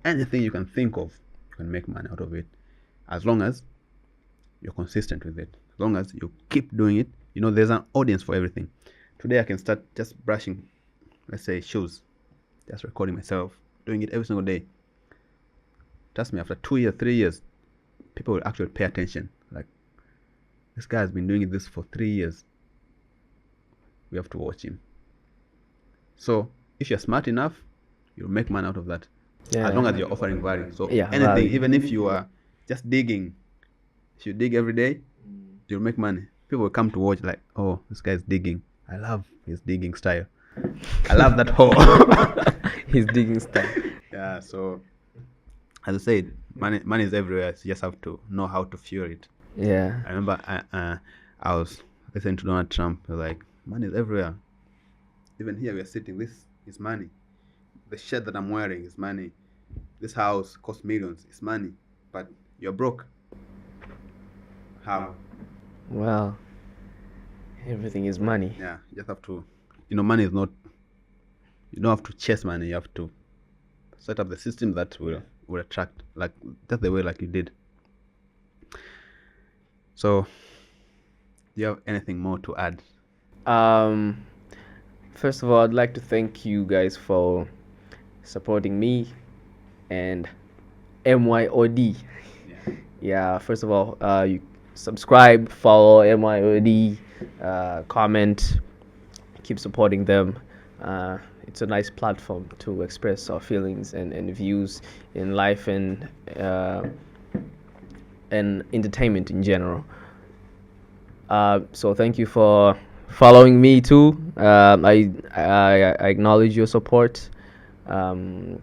Anything you can think of, you can make money out of it, as long as you're consistent with it. As long as you keep doing it, there's an audience for everything. Today I can start just brushing, let's say, shoes, just recording myself, doing it every single day. Trust me, after 2 years, 3 years, people will actually pay attention. Like, this guy has been doing this for 3 years. We have to watch him. So if you're smart enough, you'll make money out of that. Yeah. As long as you're offering value. So Yeah, anything, value. even if you are just digging, if you dig every day, you'll make money. People will come to watch like, oh, this guy's digging. I love his digging style. I love that hole. His digging style. Yeah, so as I said, money is everywhere. So you just have to know how to fuel it. Yeah. I remember I was listening to Donald Trump. He was like, money is everywhere. Even here we are sitting, this is money. The shirt that I'm wearing is money. This house costs millions, it's money. But you're broke. How? Well, everything is money. Yeah, you just have to, money is not, you don't have to chase money. You have to set up the system that will attract, like, that's the way like you did. So, do you have anything more to add? First of all, I'd like to thank you guys for supporting me and MYOD. Yeah, first of all, you subscribe, follow MYOD, comment, keep supporting them. It's a nice platform to express our feelings and views in life and entertainment in general. So thank you for following me too. I acknowledge your support. So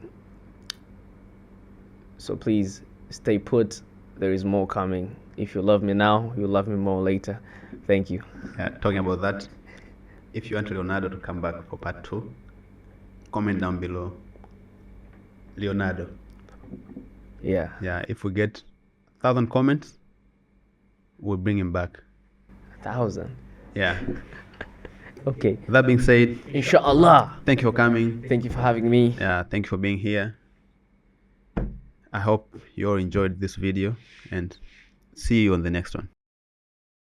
please stay put. There is more coming. If you love me now, you'll love me more later. Thank you. Yeah, talking about that, if you want Leonardo to come back for part 2, comment down below. Leonardo. Yeah. Yeah, if we get 1,000 comments, we'll bring him back. 1,000. Yeah. Okay. With that being said, Inshallah. thank you for coming. Thank you for having me. Yeah, thank you for being here. I hope you all enjoyed this video and see you on the next one.